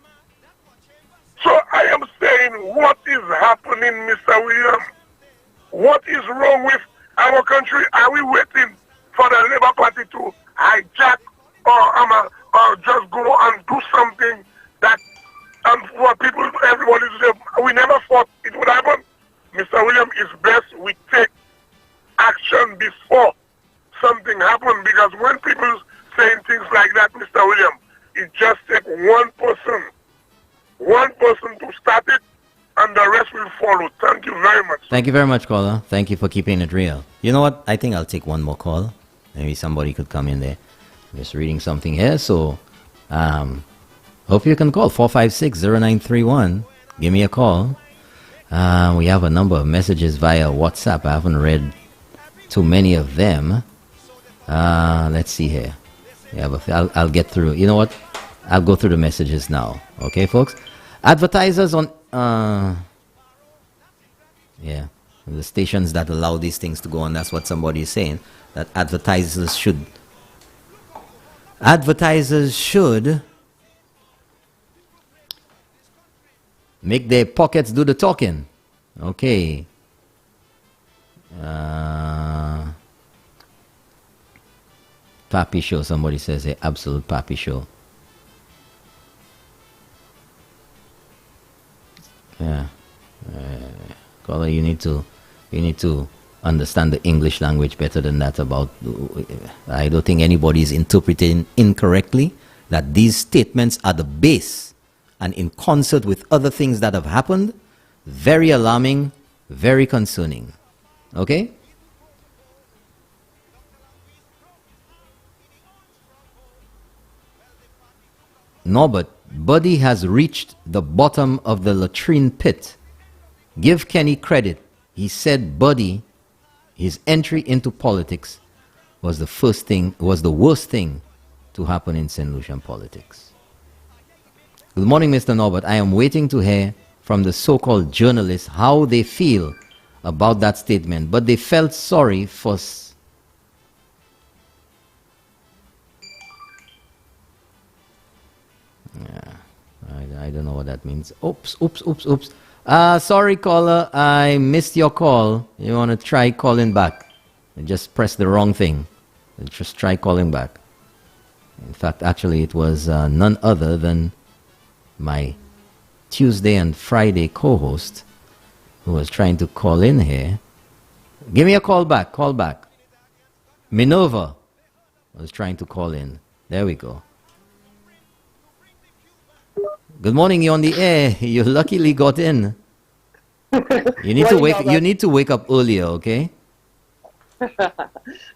So I am saying, what is happening, Mr. William? What is wrong with our country? Are we waiting for the Labour Party to hijack or just go and do something that for people, everybody to say, we never thought it would happen? Mr. William, it's best we take action before something happens, because when people saying things like that, Mr. William, it just takes one person to start it, and the rest will follow. Thank you very much. Thank you very much, caller. Thank you for keeping it real. You know what? I think I'll take one more call. Maybe somebody could come in there. I'm just reading something here, so hope you can call 456-0931. Give me a call. We have a number of messages via WhatsApp. I haven't read too many of them. Let's see here. Yeah, but I'll get through. You know what? I'll go through the messages now. Okay, folks? Advertisers on... yeah, the stations that allow these things to go on. That's what somebody is saying. That advertisers should make their pockets do the talking. Okay. Papi show, somebody says, a absolute papi show. Yeah. Caller, you need to understand the English language better than that. I don't think anybody is interpreting incorrectly that these statements are the base, and in concert with other things that have happened, very alarming, very concerning. Okay? Norbert, Buddy has reached the bottom of the latrine pit. Give Kenny credit. He said Buddy, his entry into politics was the worst thing to happen in St. Lucian politics. Good morning, Mr. Norbert. I am waiting to hear from the so-called journalists how they feel about that statement, but they felt sorry for... I don't know what that means. Oops. Sorry, caller. I missed your call. You want to try calling back? Just press the wrong thing. Just try calling back. In fact, actually, it was none other than my Tuesday and Friday co-host who was trying to call in here. Give me a call back. Call back. Minerva was trying to call in. There we go. Good morning, you're on the air. You luckily got in. You need to wake up earlier, okay? No,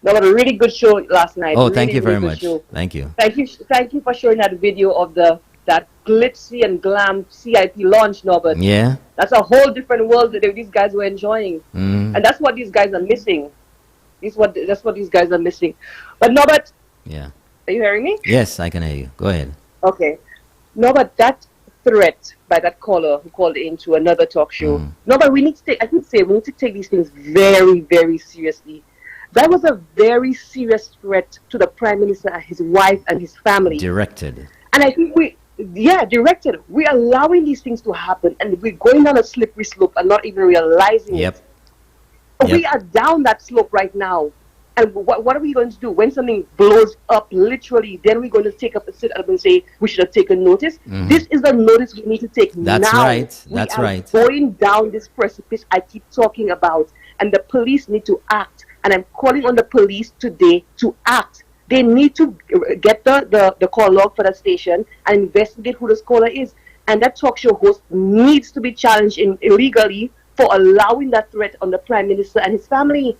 but a really good show last night. Oh, really, thank you very much. Show. Thank you. Thank you for showing that video of that glitzy and glam CIP launch, Norbert. Yeah. That's a whole different world that these guys were enjoying. And that's what these guys are missing. That's what these guys are missing. But Norbert. Yeah. Are you hearing me? Yes, I can hear you. Go ahead. Okay. Norbert, that threat by that caller who called into another talk show. Norbert, we need to take these things very, very seriously. That was a very serious threat to the Prime Minister and his wife and his family. Directed. And I think directed. We're allowing these things to happen, and we're going down a slippery slope and not even realizing it. We are down that slope right now. And what are we going to do? When something blows up, literally, then we're going to take up a sit up and say we should have taken notice. This is the notice we need to take now. That's right. That's right. Going down this precipice I keep talking about, and the police need to act. And I'm calling on the police today to act. They need to get the call log for that station and investigate who this caller is. And that talk show host needs to be challenged illegally for allowing that threat on the Prime Minister and his family.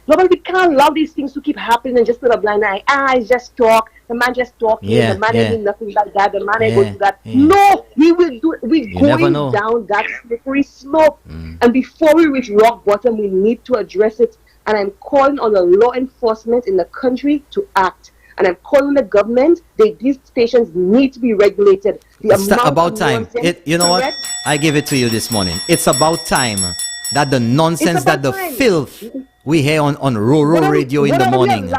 No, but we can't allow these things to keep happening and just with a blind eye. It's just talk. The man just talking. The man ain't doing nothing like that. The man ain't going to do that. No, we will do it. We're going down that slippery slope. And before we reach rock bottom, we need to address it. And I'm calling on the law enforcement in the country to act. And I'm calling the government. These stations need to be regulated. It's about time. You know what? I give it to you this morning. It's about time that the nonsense, that the filth we hear on Roro radio in the morning.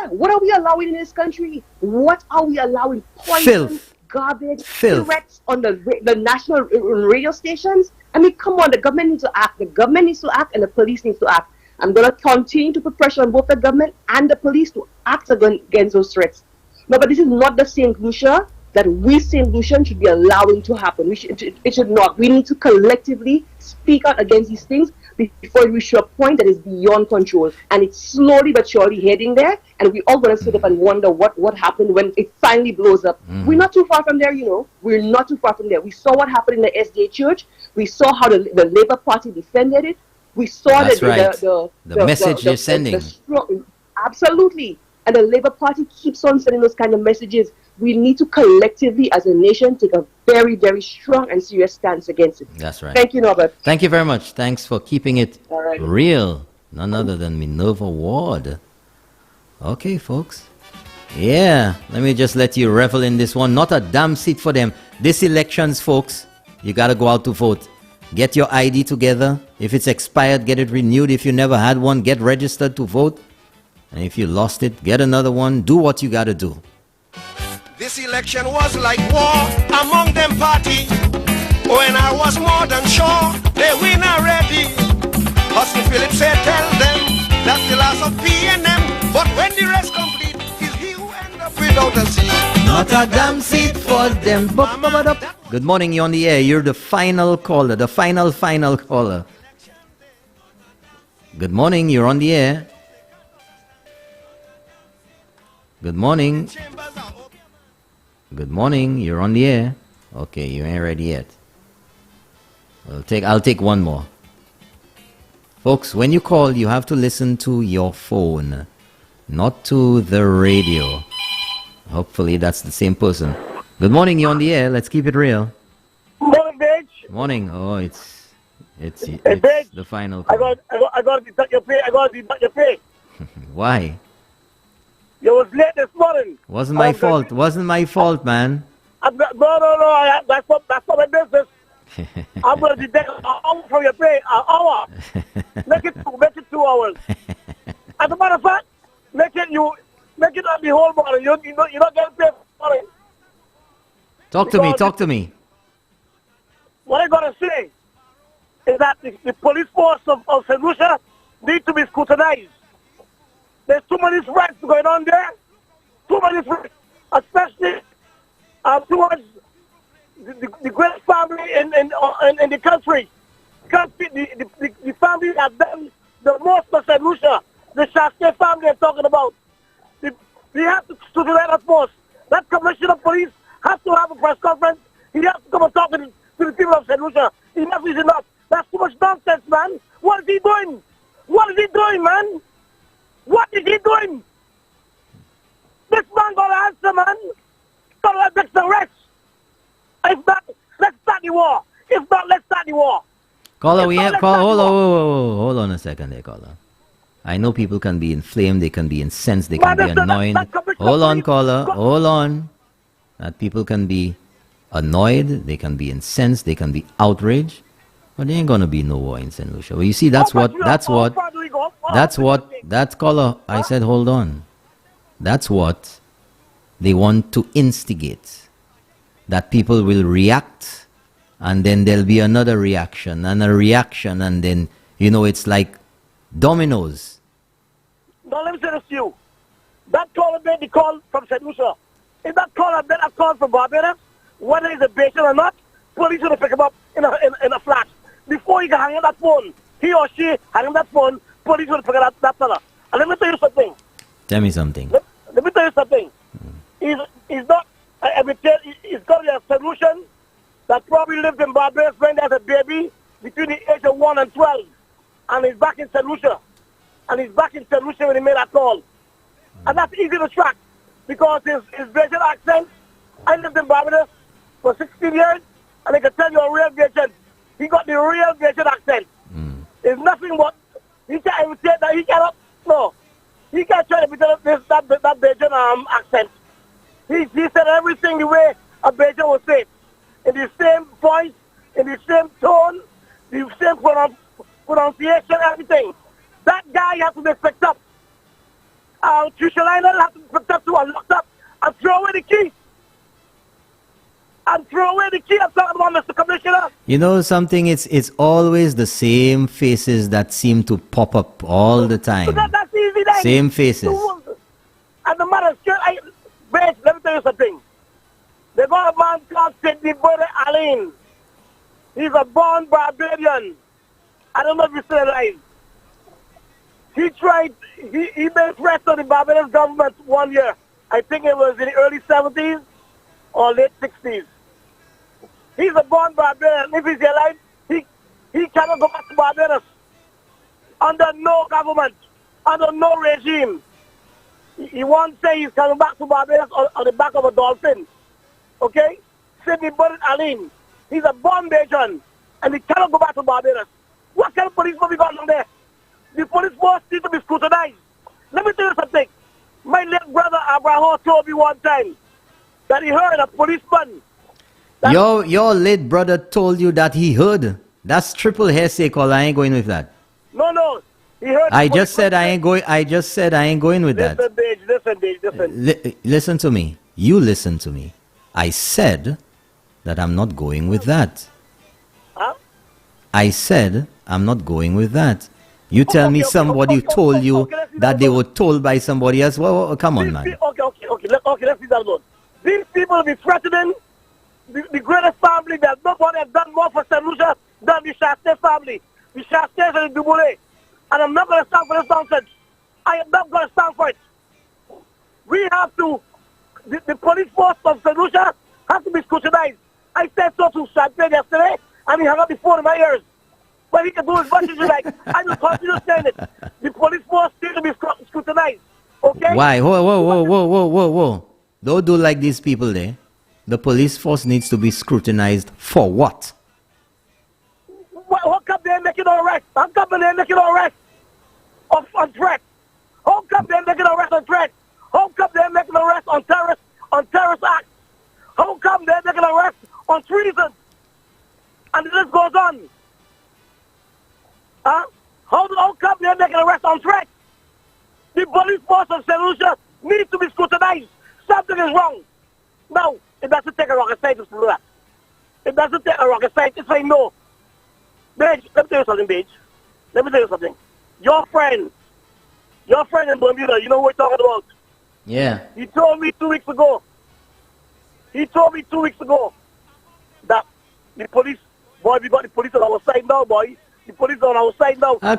What are we allowing in this country? What are we allowing? Poison, filth, garbage, threats on the national radio stations? I mean, come on, the government needs to act. The government needs to act and the police needs to act. I'm going to continue to put pressure on both the government and the police to act against those threats. No, but this is not the St. Lucia that we St. Lucians should be allowing to happen. It should not. We need to collectively speak out against these things before we reach a point that is beyond control. And it's slowly but surely heading there. And we're all going to sit up and wonder what happened when it finally blows up. We're not too far from there, you know. We're not too far from there. We saw what happened in the SDA church. We saw how the Labour Party defended it. We saw the message they're sending. Absolutely. And the Labour Party keeps on sending those kind of messages. We need to collectively, as a nation, take a very, very strong and serious stance against it. That's right. Thank you, Norbert. Thank you very much. Thanks for keeping it real. None other than Minerva Ward. Okay, folks. Yeah, let me just let you revel in this one. Not a damn seat for them. This elections, folks, you got to go out to vote. Get your ID together. If it's expired, get it renewed. If you never had one, get registered to vote. And if you lost it, get another one. Do what you got to do. This election was like war among them party. When I was more than sure they win already. Hustle Phillips said, tell them that's the last of P&M. But when the rest complete, he's he who end up without a seat. Not a damn seat for them. Good morning, you're on the air. You're the final caller, the final caller. Good morning, you're on the air. Good morning. Good morning, you're on the air. Okay, you ain't ready yet. I'll take one more. Folks, when you call, you have to listen to your phone, not to the radio. Hopefully that's the same person. Good morning, you're on the air. Let's keep it real. Morning, bitch. Morning. Oh, it's bitch. The final call. I got to deduct your pay. I got to deduct your pay. Why? You was late this morning. Wasn't my fault. Wasn't my fault, man. No. That's not my business. I'm going to deduct an hour from your pay. An hour. Make it 2 hours. As a matter of fact, make it not the whole morning. You're not getting paid for it. Talk to me. What I got to say is that the police force of St. Lucia need to be scrutinized. There's too many threats going on there. Too many threats, especially towards the great family in the country. The family that have done the most for St. Lucia. The Shasta family I'm talking about. We have to scrutinize that force. That commissioner of police has to have a press conference. He has to come and talk to the people of St. Lucia. Enough is enough. That's too much nonsense, man. What is he doing? What is he doing, man? What is he doing? This man got to answer, man. Got to make the rest. If not, let's start the war. If not, let's start the war. Caller, hold on a second there, caller. I know people can be inflamed, they can be incensed, they can be annoyed. Hold on, caller, hold on. That people can be annoyed, they can be incensed, they can be outraged. But there ain't gonna be no war in St. Lucia. Well, you see, that's caller, I said, hold on. That's what they want to instigate. That people will react, and then there'll be another reaction, and a reaction, and then, it's like dominoes. Now, let me say this to you. That caller made the call from St. Lucia. If that caller made a call from Barbados, whether it's a patient or not, police will pick him up in a flash. Before he can hang up that phone, he or she hang up that phone, police will pick up that fella. And let me tell you something. Tell me something. Let me tell you something. It's not. It's got to be a solution that probably lived in Barbados when there's a baby between the age of 1 and 12, and he's back in St. Lucia, and he's back in St. Lucia when he made that call, and that's easy to track because his Bajan accent. I lived in Barbados for 16 years, and I can tell you a real Bajan. He got the real Bajan accent. It's nothing but he can't imitate that. He cannot. No, he can't try to imitate that Bajan accent. He said everything the way a Bajan would say, in the same voice, in the same tone, the same pronunciation, everything. That guy has to be picked up. Trisha Lionel has to be picked up to and locked up and throw away the key. I'm talking about, Mr. Commissioner. You know something? It's always the same faces that seem to pop up all the time. So that's easy then. Same faces. And the matter is, wait, let me tell you something. They got a man called Sidney Brother Alain. He's a born Barbadian. I don't know if he's still alive. He made threats on the Barbadian government 1 year. I think it was in the early 70s or late 60s. He's a born Barbadian. If he's alive, he cannot go back to Barbados under no government, under no regime. He won't say he's coming back to Barbados on the back of a dolphin. Okay? Sidney Burnett Aline. He's a born Bajan, and he cannot go back to Barbados. What kind of police force we got on there? The police force needs to be scrutinized. Let me tell you something. My late brother Abraham told me one time that he heard a policeman. Your late brother told you that he heard. That's triple hearsay call. I ain't going with that. No. He heard. I just said I ain't going with that. Listen. Listen to me. You listen to me. I said that I'm not going with that. Huh? I said I'm not going with that. You tell me somebody told you that they were told by somebody else. Well, come on, man. Okay, let's see that alone. These people will be threatening the greatest family that nobody has done more for St. Lucia than the Shasta family. The Shasta and the Dubule. And I'm not going to stand for this nonsense. I am not going to stand for it. We have to, the police force of St. Lucia has to be scrutinized. I said so to Champagne yesterday, and he hung up the phone in my ears. But he can do as much as you like. I will continue saying it. The police force needs to be scrutinized. Okay? Why? Whoa. Don't do like these people there. The police force needs to be scrutinized for what? How come they're making an arrest? How come they're making an arrest on threat? How come they're making an arrest on threat? How come they're making an arrest on terrorist acts? How come they're making an arrest on treason? And the list goes on. How come they're making an arrest on threat? The police force of St. Lucia needs to be scrutinized. Something is wrong. No, it doesn't take a rocket scientist to do that. It doesn't take a rocket scientist to say no. Bage, let me tell you something, Bage. Let me tell you something. Your friend in Bermuda, you know what we're talking about? Yeah. He told me 2 weeks ago that the police, boy, we got the police on our side now, boy. The police on our side now. I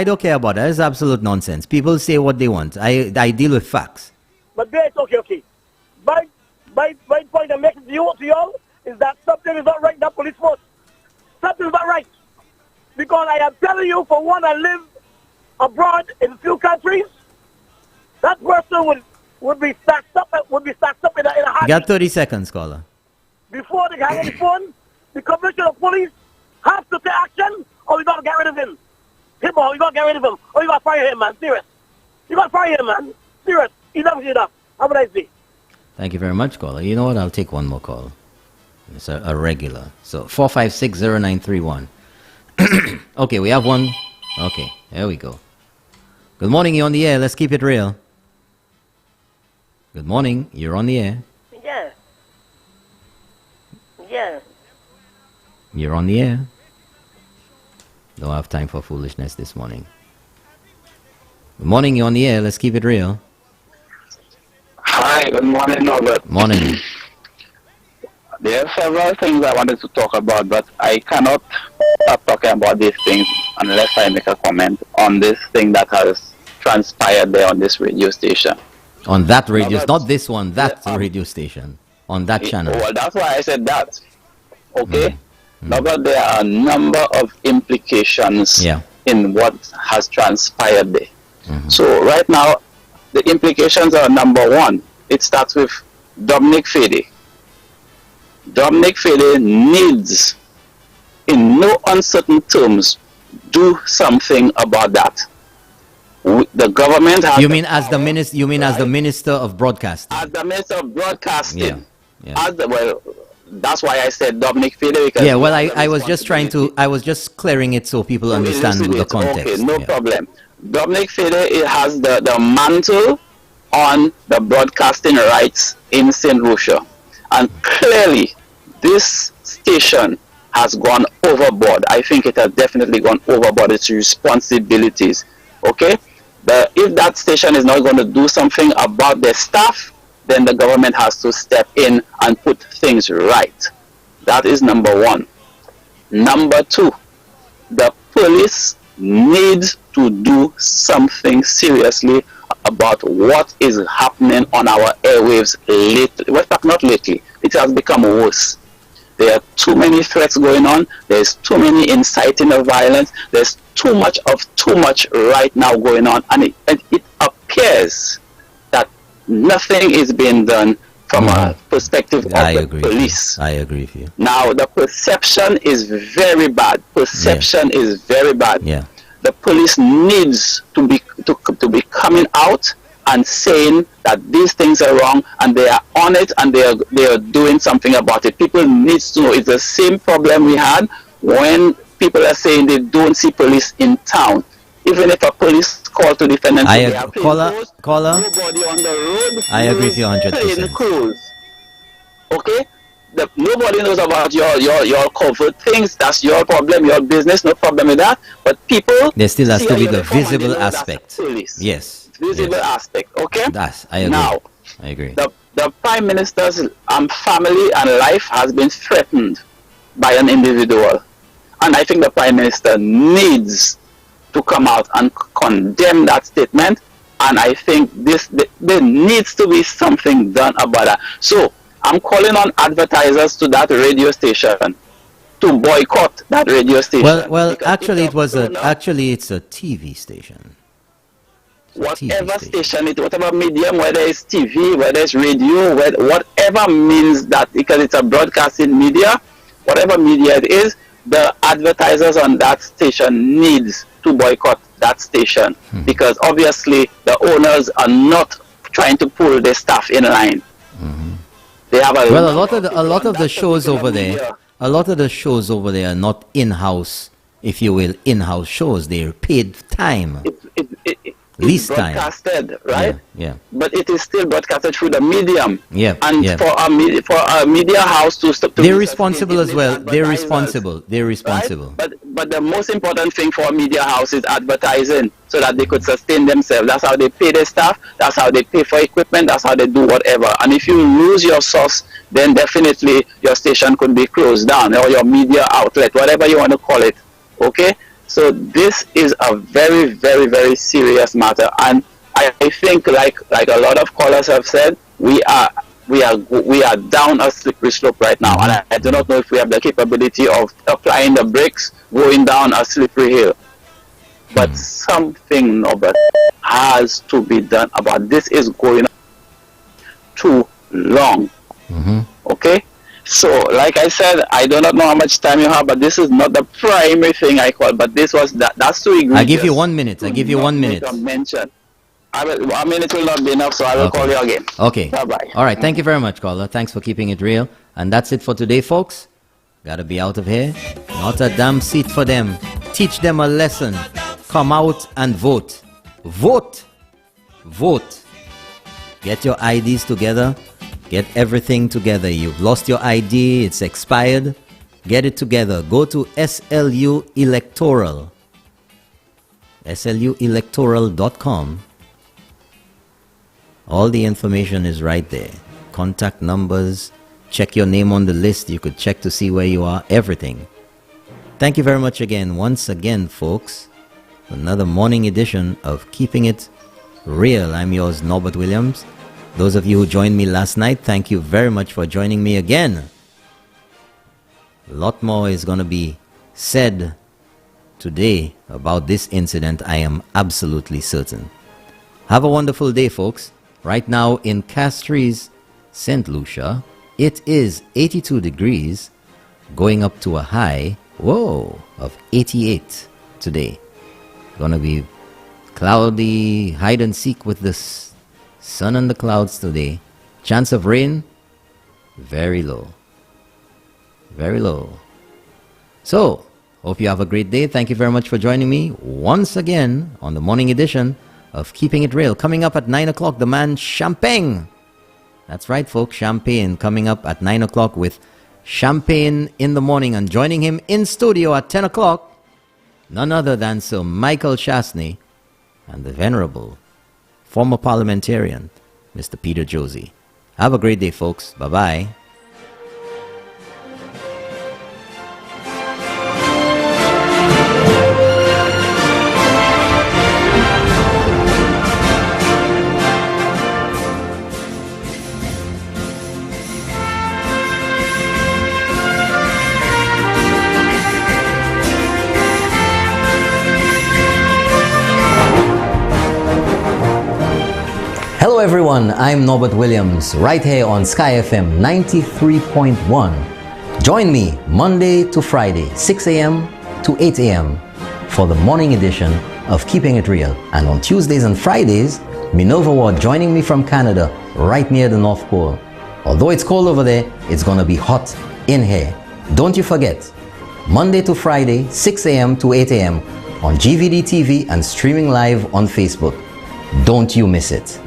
don't care about that. It's absolute nonsense. People say what they want. I deal with facts. But Bage, okay. My point I'm making to y'all is that something is not right in that police force. Something is not right. Because I am telling you, for one, I live abroad in a few countries. That person would be stacked up in a heartbeat. You got 30 seconds, caller. Before they hang on the phone, the commissioner of police has to take action, or we got to get rid of him. Or you got to get rid of him. Or you got to fire him, man. Serious. You got to fire him, man. Serious. Enough is enough. Have a nice day. Thank you very much, caller. You know what? I'll take one more call. It's a regular. So 4560931. Okay, we have one. Okay, there we go. Good morning, you're on the air. Let's keep it real. Good morning, you're on the air. Yeah. You're on the air. Don't have time for foolishness this morning. Good morning, you're on the air. Let's keep it real. Hi, good morning, Norbert. Morning. There are several things I wanted to talk about, but I cannot stop talking about these things unless I make a comment on this thing that has transpired there on this radio station. On that radio, not this one, that radio station. On that channel. Well, that's why I said that. Okay? Now, but there are a number of implications in what has transpired there. So right now, the implications are number one. It starts with Dominic Fede. Dominic Fede needs, in no uncertain terms, do something about that. The government has... You mean as the minister? You mean as the Minister of Broadcasting? As the Minister of Broadcasting. Well, that's why I said Dominic Fede. Because well, I was just trying to... I was just clearing it so people understand the context. Okay, no problem. Dominic Fede has the mantle on the broadcasting rights in St. Lucia. And clearly, this station has gone overboard. I think it has definitely gone overboard its responsibilities. Okay? If that station is not going to do something about their staff, then the government has to step in and put things right. That is number one. Number two, the police needs to do something seriously about what is happening on our airwaves lately. Well, not lately. It has become worse. There are too many threats going on. There's too many inciting of violence. There's too much right now going on. And it appears that nothing is being done from a perspective of the police. I agree with you. Now, the perception is very bad. Perception is very bad. The police needs to be coming out and saying that these things are wrong, and they are on it, and they are doing something about it. People need to know. It's the same problem we had when people are saying they don't see police in town. Even if a police call to defendants, caller, nobody on the road. I agree with you 100%. Okay, nobody knows about your covert things. That's your problem, your business. No problem with that. But people, there still has to be the visible aspect. Yes. Visible aspect, okay? I agree. Now, I agree. The Prime Minister's family and life has been threatened by an individual. And I think the Prime Minister needs to come out and condemn that statement. And I think there needs to be something done about that. So, I'm calling on advertisers to that radio station to boycott that radio station. Well, actually, it's a TV station. Whatever station it, whatever medium, whether it's TV, whether it's radio, whatever means that, because it's a broadcasting media, whatever media it is, the advertisers on that station needs to boycott that station, because obviously the owners are not trying to pull their staff in line. They have a lot of the shows over there, a lot of the shows over there are not in-house, if you will, in-house shows. They're paid time. It's broadcasted, right? Yeah. But it is still broadcasted through the medium. And for a media house to they're responsible as well. They're responsible. Right? But the most important thing for a media house is advertising, so that they could sustain themselves. That's how they pay their staff. That's how they pay for equipment. That's how they do whatever. And if you lose your source, then definitely your station could be closed down, or your media outlet, whatever you want to call it. Okay. So this is a very, very, very serious matter, and I think, like a lot of callers have said, we are down a slippery slope right now, and I do not know if we have the capability of applying the brakes, going down a slippery hill. But something, Norbert, has to be done about this. Is going on too long. Okay. So, like I said, I do not know how much time you have, but this is not the primary thing I call. But this was that's too egregious. I give you 1 minute. I give you 1 minute. Mention. A minute will not be enough, so I will call you again. Okay. Bye-bye. All right. Thank you very much, caller. Thanks for keeping it real. And that's it for today, folks. Gotta be out of here. Not a damn seat for them. Teach them a lesson. Come out and vote. Vote. Vote. Get your IDs together. Get everything together. You've lost your ID. It's expired. Get it together. Go to SLU Electoral. SLUelectoral.com. All the information is right there. Contact numbers. Check your name on the list. You could check to see where you are. Everything. Thank you very much again. Once again, folks. Another morning edition of Keeping It Real. I'm yours, Norbert Williams. Those of you who joined me last night, thank you very much for joining me again. A lot more is going to be said today about this incident, I am absolutely certain. Have a wonderful day, folks. Right now in Castries, St. Lucia, it is 82 degrees, going up to a high, of 88 today. Gonna be cloudy, hide and seek with the sun and the clouds today. Chance of rain, very low. Very low. So, hope you have a great day. Thank you very much for joining me once again on the morning edition of Keeping It Real. Coming up at 9 o'clock, the man Champagne. That's right, folks, Champagne coming up at 9 o'clock with Champagne in the Morning. And joining him in studio at 10 o'clock, none other than Sir Michael Chasney and the venerable former parliamentarian, Mr. Peter Josie. Have a great day, folks. Bye-bye. Hello everyone, I'm Norbert Williams, right here on Sky FM 93.1. Join me Monday to Friday, 6 a.m. to 8 a.m. for the morning edition of Keeping It Real. And on Tuesdays and Fridays, Minerva Ward joining me from Canada, right near the North Pole. Although it's cold over there, it's gonna be hot in here. Don't you forget, Monday to Friday, 6 a.m. to 8 a.m. on GVD TV and streaming live on Facebook. Don't you miss it.